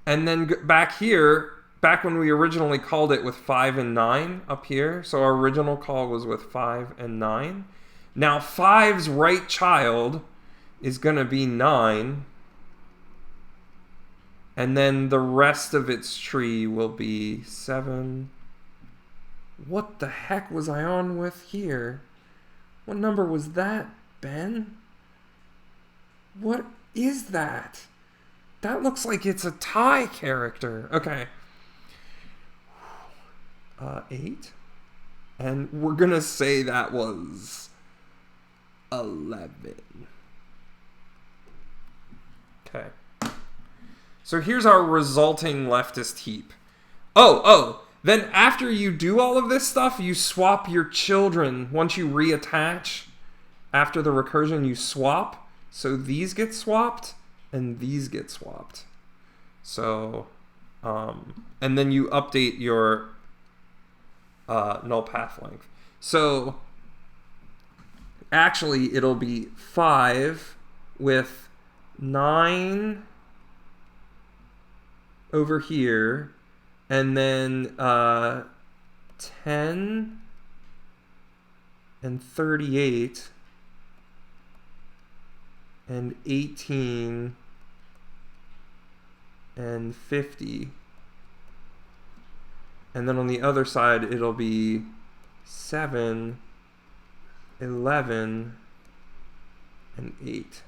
And then back here, back when we originally called it with 5 and 9 up here, so our original call was with 5 and 9. Now 5's right child is going to be 9. And then the rest of its tree will be 7. What the heck was I on with here? What number was that, Ben? What is that? That looks like it's a tie character. Okay. 8. And we're going to say that was 11. Okay. So here's our resulting leftist heap. Then after you do all of this stuff, you swap your children. Once you reattach, after the recursion, you swap. So these get swapped, and these get swapped. So, and then you update your null path length. So, actually, it'll be 5 with 9 over here, and then 10 and 38 and 18 and 50. And then on the other side, it'll be 7, 11, and 8.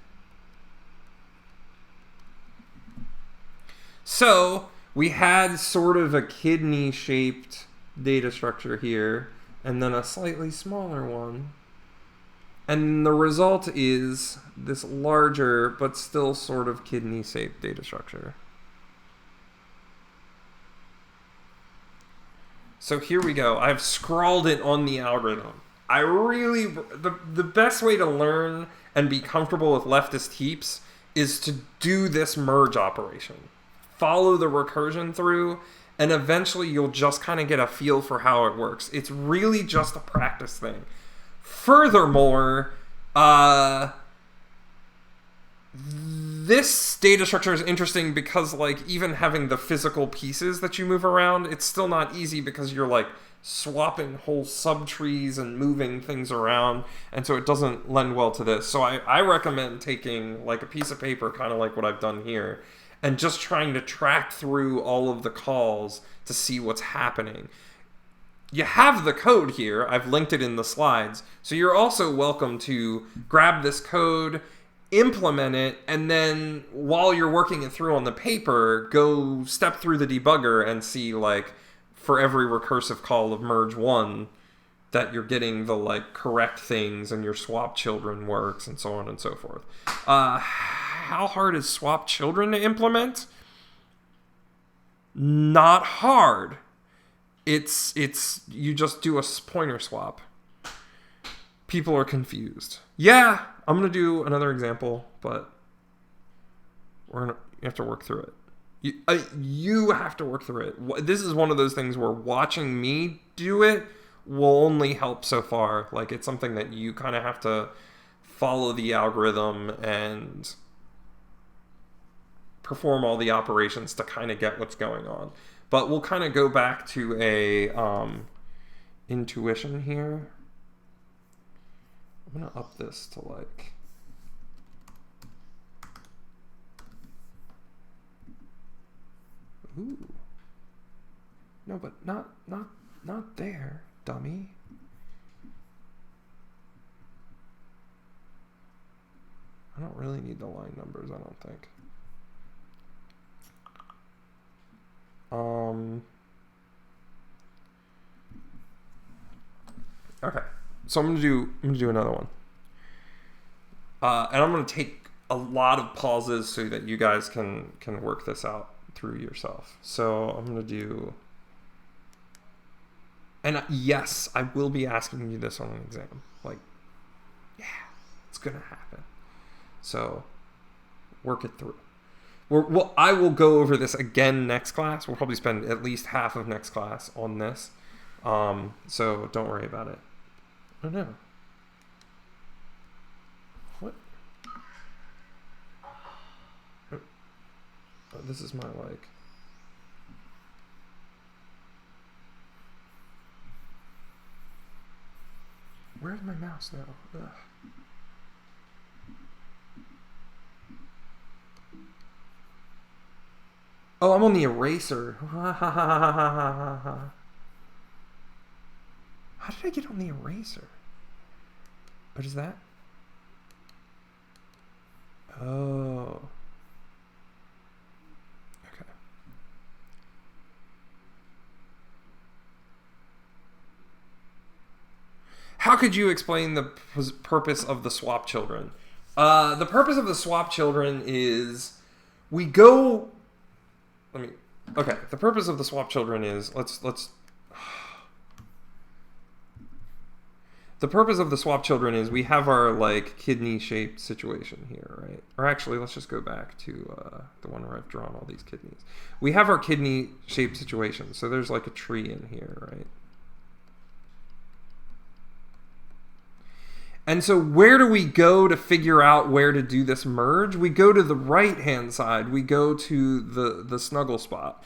So we had sort of a kidney-shaped data structure here, and then a slightly smaller one. And the result is this larger, but still sort of kidney-shaped data structure. So here we go. I've scrawled it on the algorithm. The best way to learn and be comfortable with leftist heaps is to do this merge operation. Follow the recursion through, and eventually you'll just kind of get a feel for how it works. It's really just a practice thing. Furthermore, this data structure is interesting because, like, even having the physical pieces that you move around, it's still not easy because you're, like, swapping whole subtrees and moving things around, and so it doesn't lend well to this. So I recommend taking, like, a piece of paper, kind of like what I've done here, and just trying to track through all of the calls to see what's happening. You have the code here. I've linked it in the slides. So you're also welcome to grab this code, implement it, and then while you're working it through on the paper, go step through the debugger and see, like, for every recursive call of merge 1, that you're getting the, like, correct things and your swap children works and so on and so forth. How hard is swap children to implement? Not hard. It's you just do a pointer swap. People are confused. Yeah, I'm gonna do another example, but you have to work through it. You have to work through it. This is one of those things where watching me do it will only help so far. Like, it's something that you kind of have to follow the algorithm and perform all the operations to kind of get what's going on. But we'll kind of go back to a intuition here. I'm going to up this to, like, ooh. No, but not there, dummy. I don't really need the line numbers, I don't think. Okay, so I'm gonna do another one, and I'm gonna take a lot of pauses so that you guys can work this out through yourself. So I'm gonna do, and yes, I will be asking you this on an exam. Like, yeah, it's gonna happen. So work it through. I will go over this again next class. We'll probably spend at least half of next class on this. So don't worry about it. Oh no. What? Oh, this is my, like... Where's my mouse now? Ugh. Oh, I'm on the eraser. How did I get on the eraser? What is that? Oh. Okay. How could you explain the purpose of the swap children? The purpose of the swap children is we go... Okay, the purpose of the swap children is... Let's... The purpose of the swap children is we have our, like, kidney-shaped situation here, right? Or actually, let's just go back to the one where I've drawn all these kidneys. We have our kidney-shaped situation, so there's, like, a tree in here, right? And so where do we go to figure out where to do this merge? We go to the right-hand side. We go to the snuggle spot.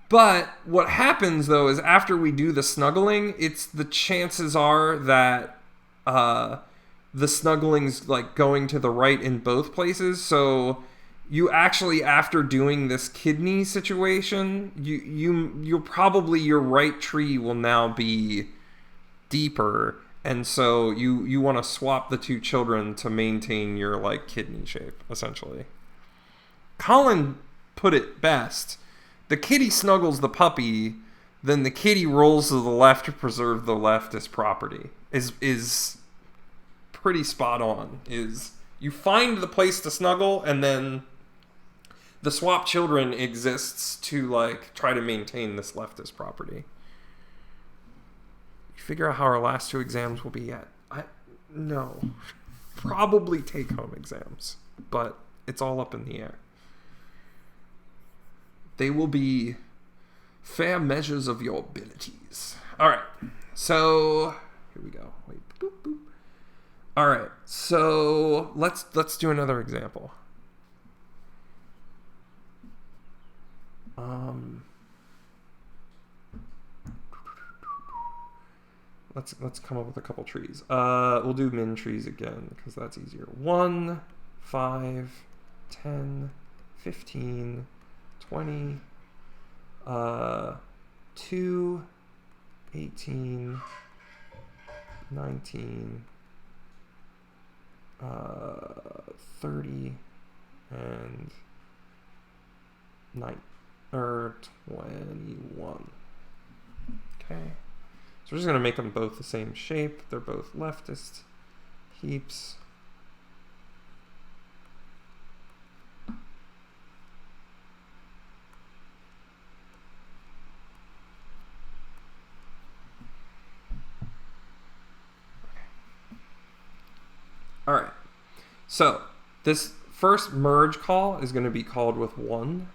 But what happens, though, is after we do the snuggling, the chances are that the snuggling's like going to the right in both places. So you actually, after doing this kidney situation, you'll probably, your right tree will now be deeper. And so you want to swap the two children to maintain your like kidney shape, essentially. Colin put it best. The kitty snuggles the puppy, then the kitty rolls to the left to preserve the leftist property. Is pretty spot on. Is you find the place to snuggle, and then the swap children exists to like try to maintain this leftist property. You figure out how our last two exams will be yet? No. Probably take-home exams, but it's all up in the air. They will be fair measures of your abilities. All right. So here we go. Wait. Boop, boop. All right. So let's do another example. Let's come up with a couple trees. We'll do min trees again because that's easier. 1, 5, 10, 15. 20, 2, 18, 19, 30, and 21. Okay. So we're just going to make them both the same shape. They're both leftist heaps. All right, so this first merge call is going to be called with node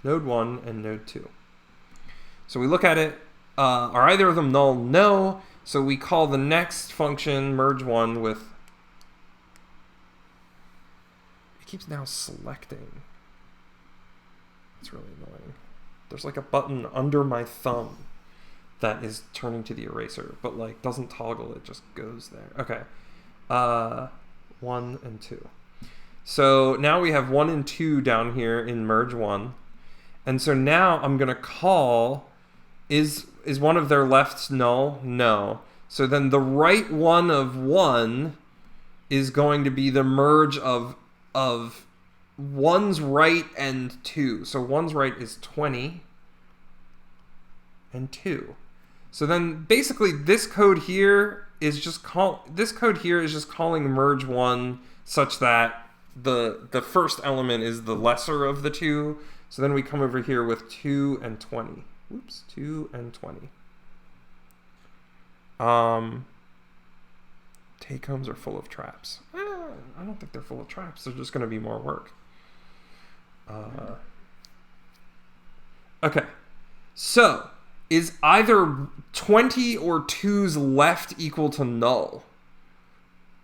1 and node 2. So we look at it. Are either of them null? No. So we call the next function merge 1 with. It keeps now selecting. It's really annoying. There's like a button under my thumb that is turning to the eraser, but like doesn't toggle. It just goes there. Okay. 1 and 2. So now we have 1 and 2 down here in merge 1. And so now I'm going to call, is one of their lefts null? No. So then the right one of 1 is going to be the merge of 1's right and 2. So 1's right is 20 and 2. So then basically this code here is just calling merge 1 such that the first element is the lesser of the two. So then we come over here with 2 and 20. Oops, 2 and 20. Take-homes are full of traps. I don't think they're full of traps. They're just going to be more work. Okay. So is either 20 or 2's left equal to null?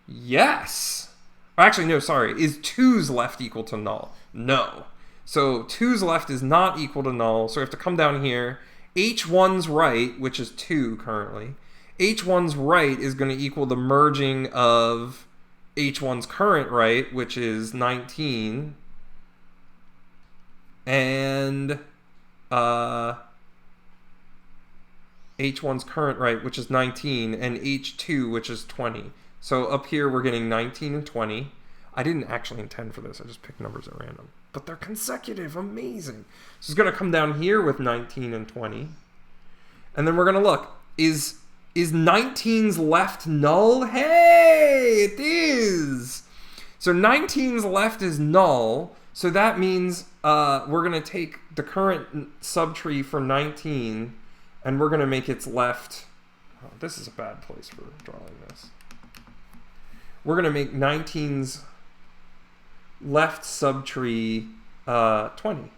Yes. Actually, no, sorry. Is 2's left equal to null? No. So 2's left is not equal to null. So we have to come down here. H1's right, which is 2 currently. H1's right is going to equal the merging of H1's current right, which is 19. And H1's current right, which is 19, and H2, which is 20. So up here, we're getting 19 and 20. I didn't actually intend for this. I just picked numbers at random. But they're consecutive. Amazing. So it's going to come down here with 19 and 20. And then we're going to look. Is 19's left null? Hey, it is. So 19's left is null. So that means we're going to take the current subtree for 19, and we're going to make its left. Oh, this is a bad place for drawing this. We're going to make 19's left subtree 20.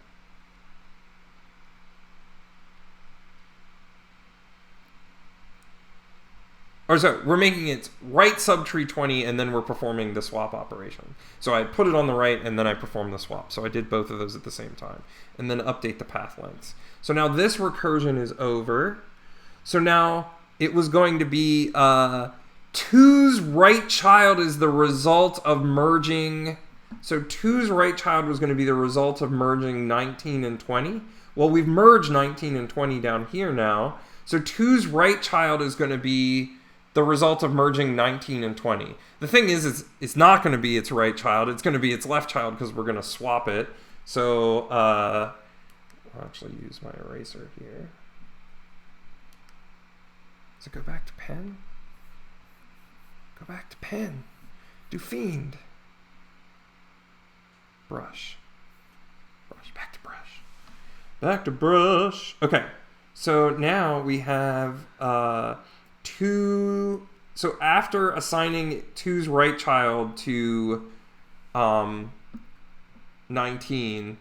Or sorry, we're making its right subtree 20, and then we're performing the swap operation. So I put it on the right, and then I perform the swap. So I did both of those at the same time. And then update the path lengths. So now this recursion is over. So now it was going to be 2's right child is the result of merging. So 2's right child was going to be the result of merging 19 and 20. Well, we've merged 19 and 20 down here now. So 2's right child is going to be the result of merging 19 and 20. The thing is it's not going to be its right child. It's going to be its left child because we're going to swap it. So I'll actually use my eraser here. Does it go back to pen? Go back to pen. Do fiend. Brush. Brush. Back to brush. Back to brush. Okay. So now we have 2. So after assigning 2's right child to 19,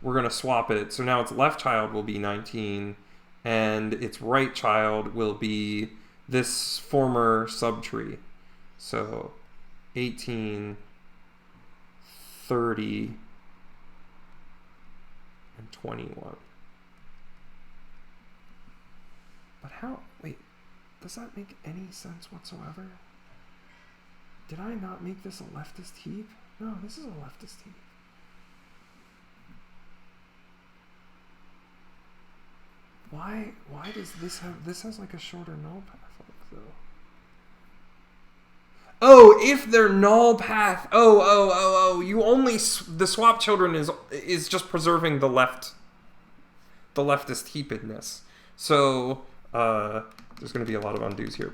we're going to swap it. So now its left child will be 19, and its right child will be this former subtree. So 18, 30, and 21. But how? Wait, does that make any sense whatsoever? Did I not make this a leftist heap? No, this is a leftist heap. Why does this have, this has like a shorter null path length though? Oh, if they're null path, you only, the swap children is just preserving the leftist heapedness. So, there's going to be a lot of undos here.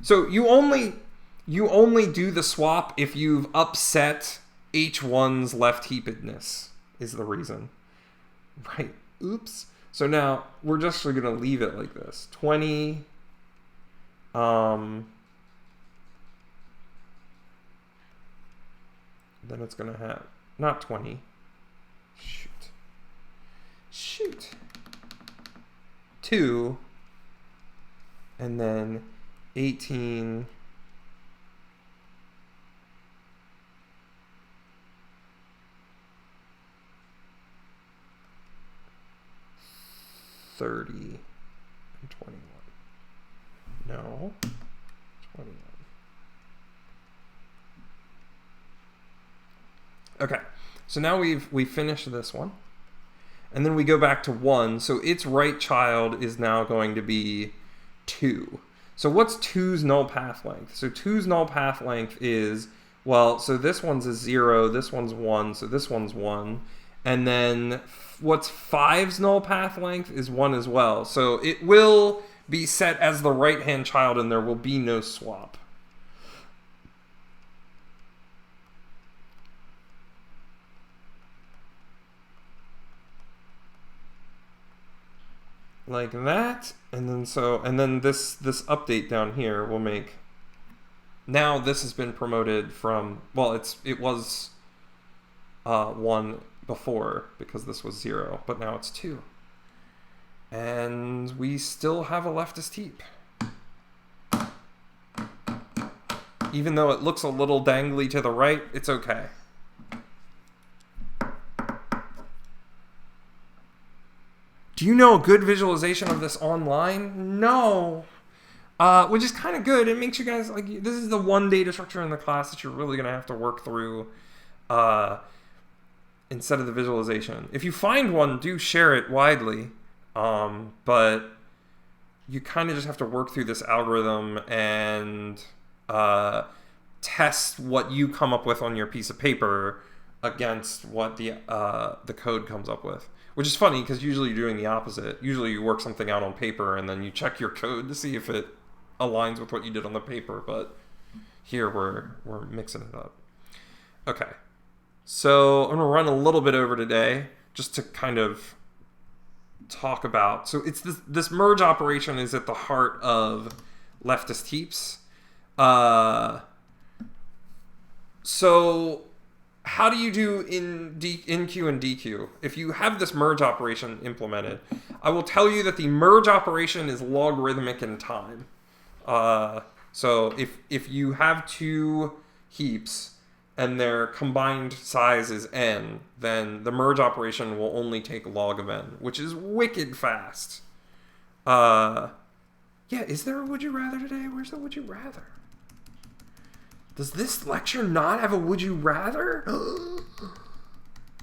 So you only do the swap if you've upset H1's left heapedness is the reason. Right. Oops. So now we're just going to leave it like this. 20. Then it's going to have not 20. Shoot. 2. And then 18. 30 and 21. No. 21. Okay. So now we've finished this one. And then we go back to 1. So its right child is now going to be 2. So what's 2's null path length? So 2's null path length is, well, so this one's a 0, this one's 1, so this one's 1. And then what's 5's null path length is 1 as well. So it will be set as the right-hand child and there will be no swap. Like that, and then this update down here will make, now this has been promoted from, well, it was 1 before because this was 0, but now it's 2. And we still have a leftist heap. Even though it looks a little dangly to the right, it's okay. Do you know a good visualization of this online? No. Which is kind of good. It makes you guys, like, this is the one data structure in the class that you're really going to have to work through instead of the visualization. If you find one, do share it widely. But you kind of just have to work through this algorithm and test what you come up with on your piece of paper against what the code comes up with. Which is funny because usually you're doing the opposite. Usually you work something out on paper and then you check your code to see if it aligns with what you did on the paper. But here we're mixing it up. Okay. So I'm going to run a little bit over today just to kind of talk about. So it's this merge operation is at the heart of leftist heaps. So how do you do in Q and DQ? If you have this merge operation implemented, I will tell you that the merge operation is logarithmic in time. So if you have two heaps and their combined size is n, then the merge operation will only take log of n, which is wicked fast. Yeah, is there a would you rather today? Where's the would you rather? Does this lecture not have a would you rather?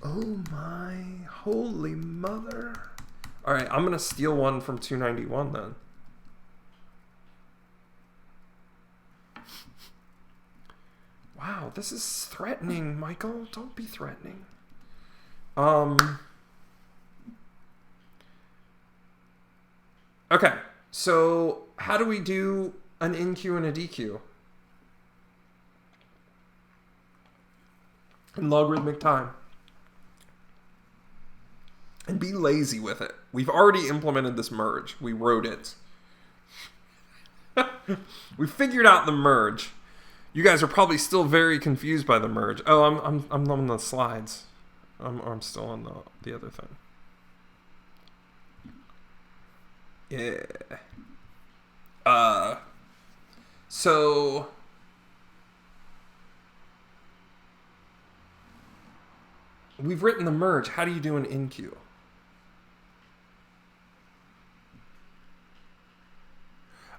Oh my holy mother. All right, I'm going to steal one from 291 then. Wow, this is threatening, Michael. Don't be threatening. Okay, so how do we do an NQ and a DQ? In logarithmic time. And be lazy with it. We've already implemented this merge. We wrote it. We figured out the merge. You guys are probably still very confused by the merge. Oh, I'm on the slides. I'm still on the other thing. Yeah. So we've written the merge. How do you do an NQ?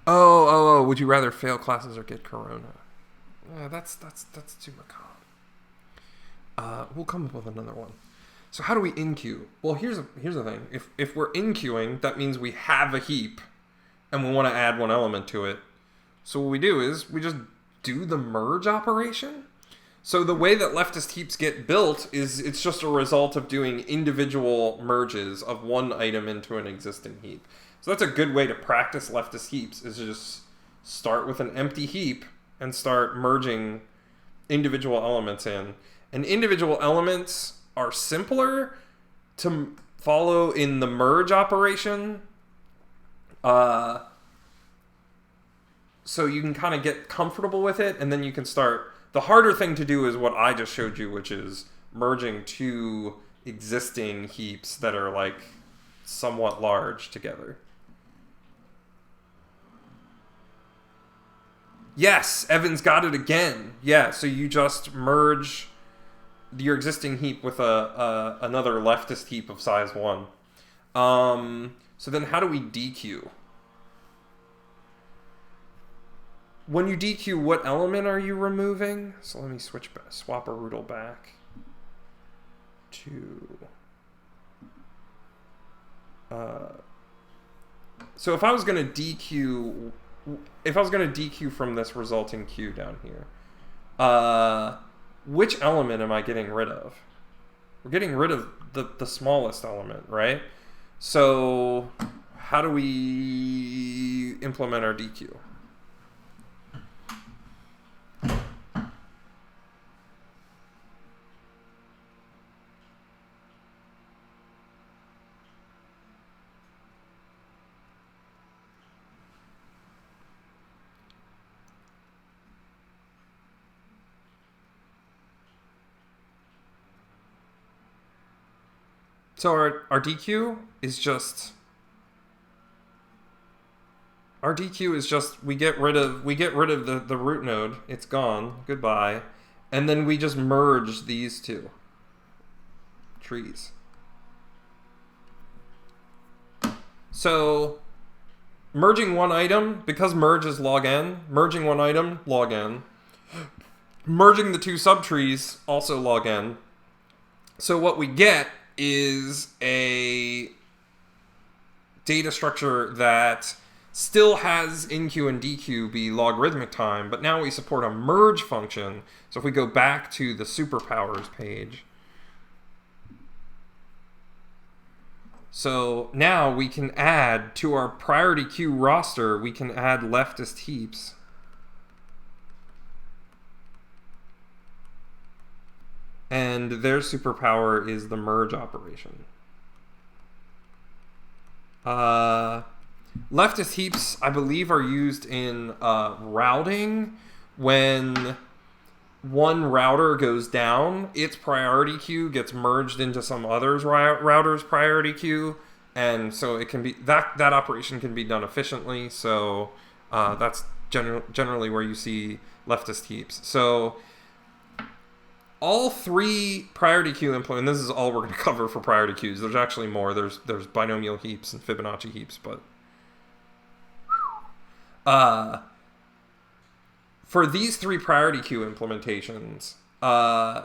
Oh, would you rather fail classes or get corona? That's too macabre. We'll come up with another one. So how do we NQ? Well, here's the thing. If we're NQing, that means we have a heap and we want to add one element to it. So what we do is we just do the merge operation. So the way that leftist heaps get built is it's just a result of doing individual merges of one item into an existing heap. So that's a good way to practice leftist heaps, is to just start with an empty heap and start merging individual elements in. And individual elements are simpler to follow in the merge operation. So you can kind of get comfortable with it, and then you can start. The harder thing to do is what I just showed you, which is merging two existing heaps that are like somewhat large together. Yes, Evan's got it again. Yeah, so you just merge your existing heap with another leftist heap of size 1. So then how do we DQ? When you DQ, what element are you removing? So let me swap a rootle back to... so if I was going to DQ... If I was going to DQ from this resulting Q down here, which element am I getting rid of? We're getting rid of the smallest element, right? So how do we implement our DQ? So our DQ is just we get rid of the root node. It's gone. Goodbye. And then we just merge these two trees. So merging one item, because merge is log n, merging one item, log n. Merging the two subtrees, also log n. So what we get is a data structure that still has NQ and DQ be logarithmic time, but now we support a merge function. So if we go back to the superpowers page, so now we can add to our priority queue roster, we can add leftist heaps. And their superpower is the merge operation. Leftist heaps, I believe, are used in routing when one router goes down, its priority queue gets merged into some other's router's priority queue, and so it can be that operation can be done efficiently. So that's generally where you see leftist heaps. So all three priority queue and this is all we're going to cover for priority queues. There's actually more. There's binomial heaps and Fibonacci heaps, but for these three priority queue implementations,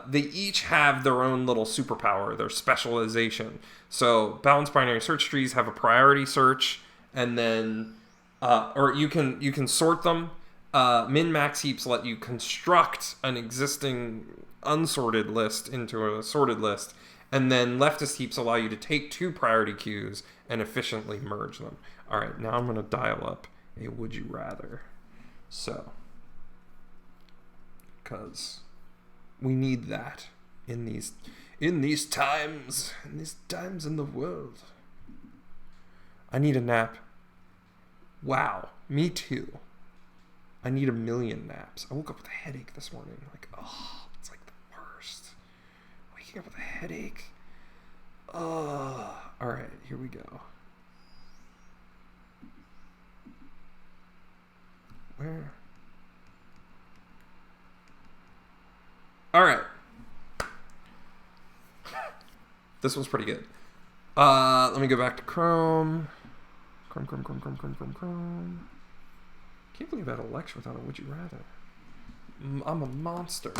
they each have their own little superpower, their specialization. So balanced binary search trees have a priority search, and then or you can sort them. Min-max heaps let you construct an existing unsorted list into a sorted list, and then leftist heaps allow you to take two priority queues and efficiently merge them. All right, now I'm going to dial up a would you rather. So, because we need that in these times in the world. I need a nap. Wow, me too. I need 1,000,000 naps. I woke up with a headache this morning. Like, oh, it's like the worst. Waking up with a headache. Oh, all right, here we go. Where? All right. This was pretty good. Let me go back to Chrome. Chrome. Can't believe I had a lecture without a would you rather. I'm a monster.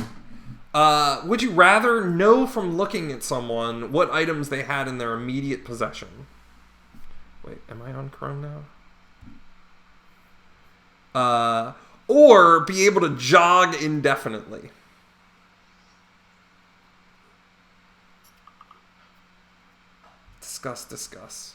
Would you rather know from looking at someone what items they had in their immediate possession? Wait, am I on Chrome now? Or be able to jog indefinitely? Discuss.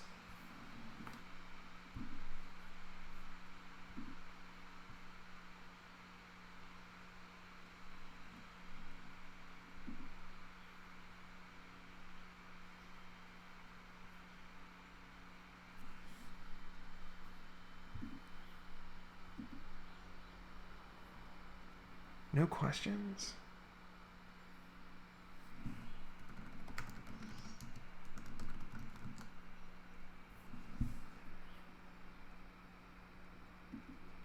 No questions?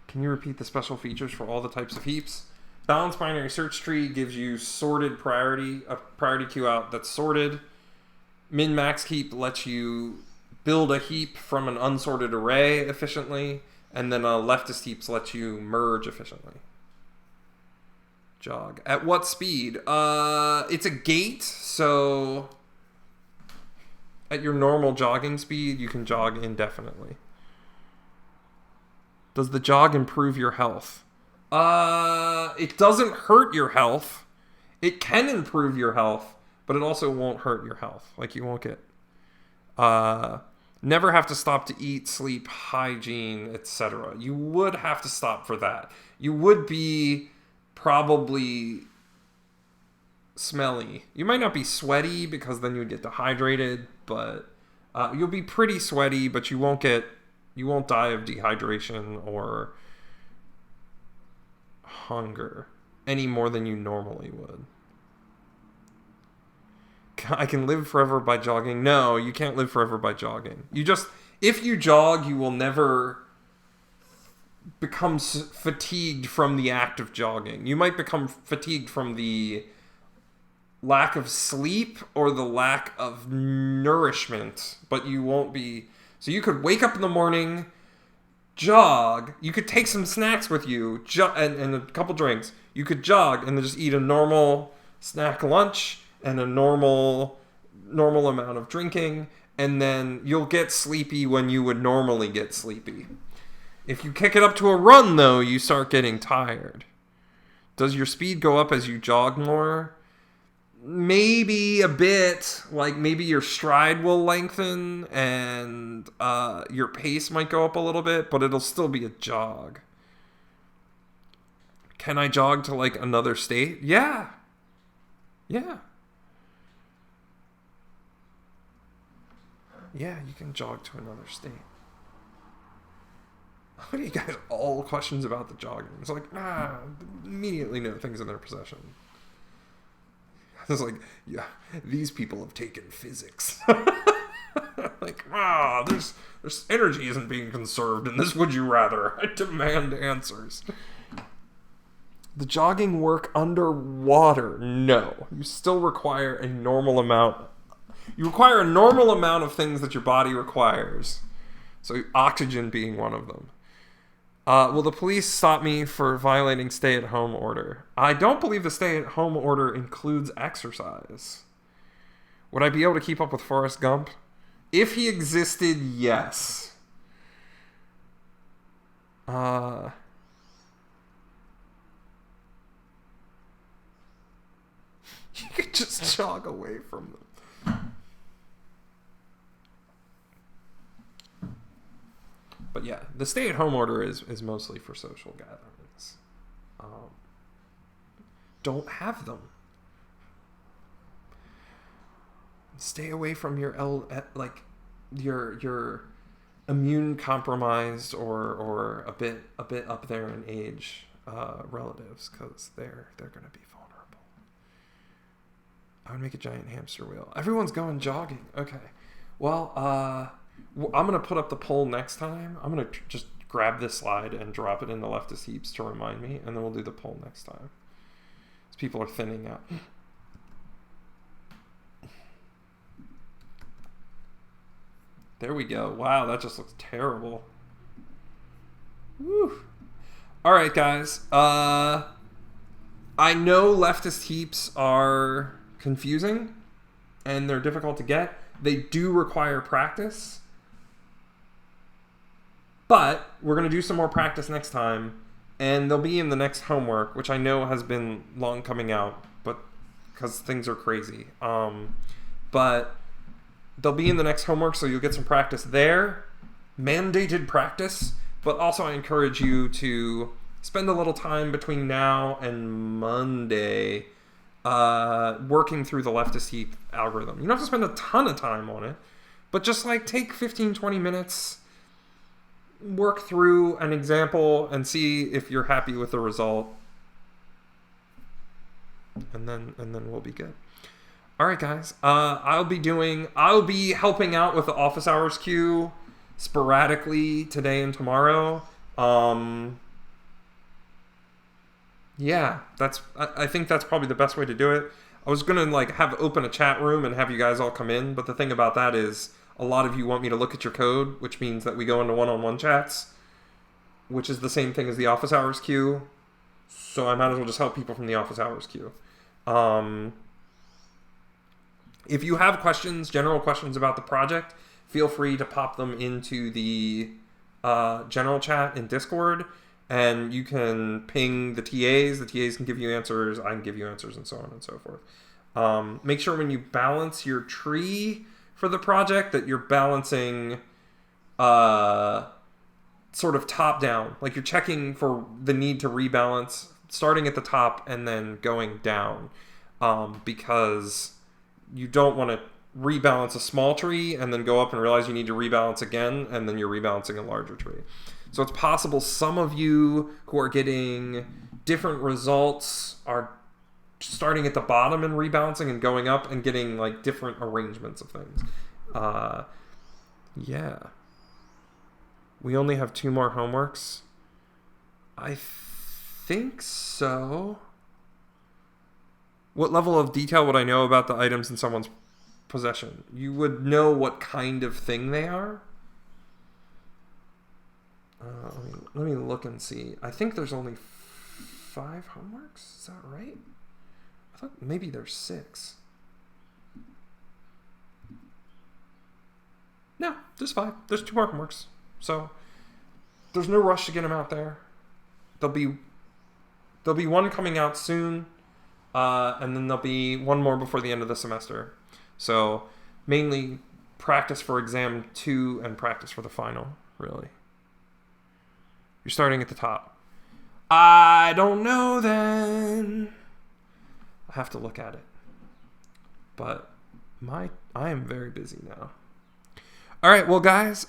Can you repeat the special features for all the types of heaps? Balanced binary search tree gives you sorted priority, a priority queue out that's sorted. Min-max heap lets you build a heap from an unsorted array efficiently. And then leftist heaps lets you merge efficiently. Jog. At what speed? It's a gate, so at your normal jogging speed, you can jog indefinitely. Does the jog improve your health? It doesn't hurt your health. It can improve your health, but it also won't hurt your health. Like, you won't get... never have to stop to eat, sleep, hygiene, etc. You would have to stop for that. You would be probably smelly. You might not be sweaty because then you'd get dehydrated, but you'll be pretty sweaty, but you won't die of dehydration or hunger any more than you normally would. I can live forever by jogging. No, you can't live forever by jogging. If you jog, you will never become fatigued from the act of jogging. You might become fatigued from the lack of sleep or the lack of nourishment, but you won't be... So you could wake up in the morning, jog, you could take some snacks with you, and a couple drinks. You could jog and then just eat a normal snack lunch and a normal amount of drinking, and then you'll get sleepy when you would normally get sleepy. If you kick it up to a run, though, you start getting tired. Does your speed go up as you jog more? Maybe a bit. Like, maybe your stride will lengthen and your pace might go up a little bit, but it'll still be a jog. Can I jog to, like, another state? Yeah. Yeah, you can jog to another state. What are you guys all questions about the jogging? It's like, immediately know things in their possession. It's like, yeah, these people have taken physics. Like, there's energy isn't being conserved in this would you rather. I demand answers. The jogging work underwater? No. You still require a normal amount. You require a normal amount of things that your body requires. So oxygen being one of them. Will the police stop me for violating stay-at-home order? I don't believe the stay-at-home order includes exercise. Would I be able to keep up with Forrest Gump? If he existed, yes. You could just jog away from them. But yeah, the stay-at-home order is mostly for social gatherings. Don't have them. Stay away from your your immune compromised or a bit up there in age relatives, because they're going to be vulnerable. I would make a giant hamster wheel. Everyone's going jogging. Okay. Well, I'm going to put up the poll next time. I'm going to just grab this slide and drop it in the Leftist Heaps to remind me, and then we'll do the poll next time. Because people are thinning out. There we go. Wow, that just looks terrible. Woo. All right, guys. I know Leftist Heaps are confusing, and they're difficult to get. They do require practice. But we're going to do some more practice next time, and they'll be in the next homework, which I know has been long coming out, but because things are crazy. But they'll be in the next homework, so you'll get some practice there. Mandated practice. But also I encourage you to spend a little time between now and Monday working through the Leftist Heap algorithm. You don't have to spend a ton of time on it, but just like take 15-20 minutes, work through an example, and see if you're happy with the result. And then we'll be good. All right, guys. I'll be helping out with the office hours queue sporadically today and tomorrow. Yeah, I think that's probably the best way to do it. I was gonna open a chat room and have you guys all come in, but the thing about that is a lot of you want me to look at your code, which means that we go into one-on-one chats, which is the same thing as the office hours queue. So I might as well just help people from the office hours queue. If you have questions, general questions about the project, feel free to pop them into the general chat in Discord, and you can ping the TAs. The TAs can give you answers, I can give you answers, and so on and so forth. Make sure when you balance your tree for the project that you're balancing sort of top down. Like you're checking for the need to rebalance, starting at the top and then going down, because you don't want to rebalance a small tree and then go up and realize you need to rebalance again, and then you're rebalancing a larger tree. So it's possible some of you who are getting different results are starting at the bottom and rebalancing and going up and getting different arrangements of things. Yeah. We only have 2 more homeworks. I think so. What level of detail would I know about the items in someone's possession? You would know what kind of thing they are. Let me look and see. I think there's only 5 homeworks. Is that right? I thought maybe there's 6. No, there's 5. There's 2 more homeworks. So there's no rush to get them out there. There'll be one coming out soon. And then there'll be one more before the end of the semester. So mainly practice for exam 2 and practice for the final, really. You're starting at the top. I don't know then. I have to look at it. But I am very busy now. All right, well, guys,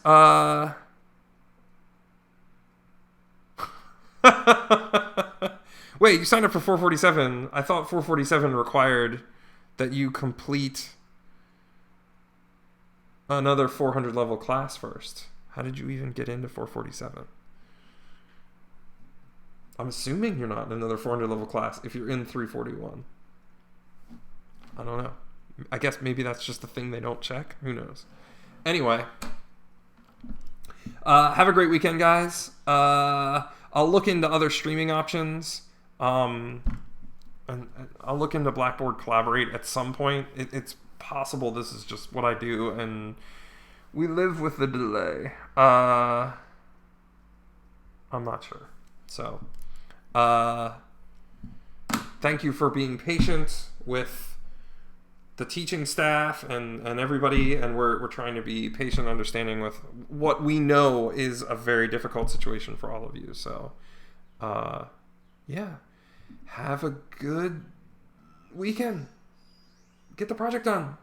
wait, you signed up for 447. I thought 447 required that you complete another 400 level class first. How did you even get into 447? I'm assuming you're not in another 400 level class if you're in 341. I don't know. I guess maybe that's just the thing they don't check. Who knows? Anyway, have a great weekend, guys. I'll look into other streaming options. And I'll look into Blackboard Collaborate at some point. It's possible this is just what I do, and we live with the delay. I'm not sure. So, thank you for being patient with the teaching staff and everybody, and we're trying to be patient and understanding with what we know is a very difficult situation for all of you. So, yeah. Have a good weekend. Get the project done.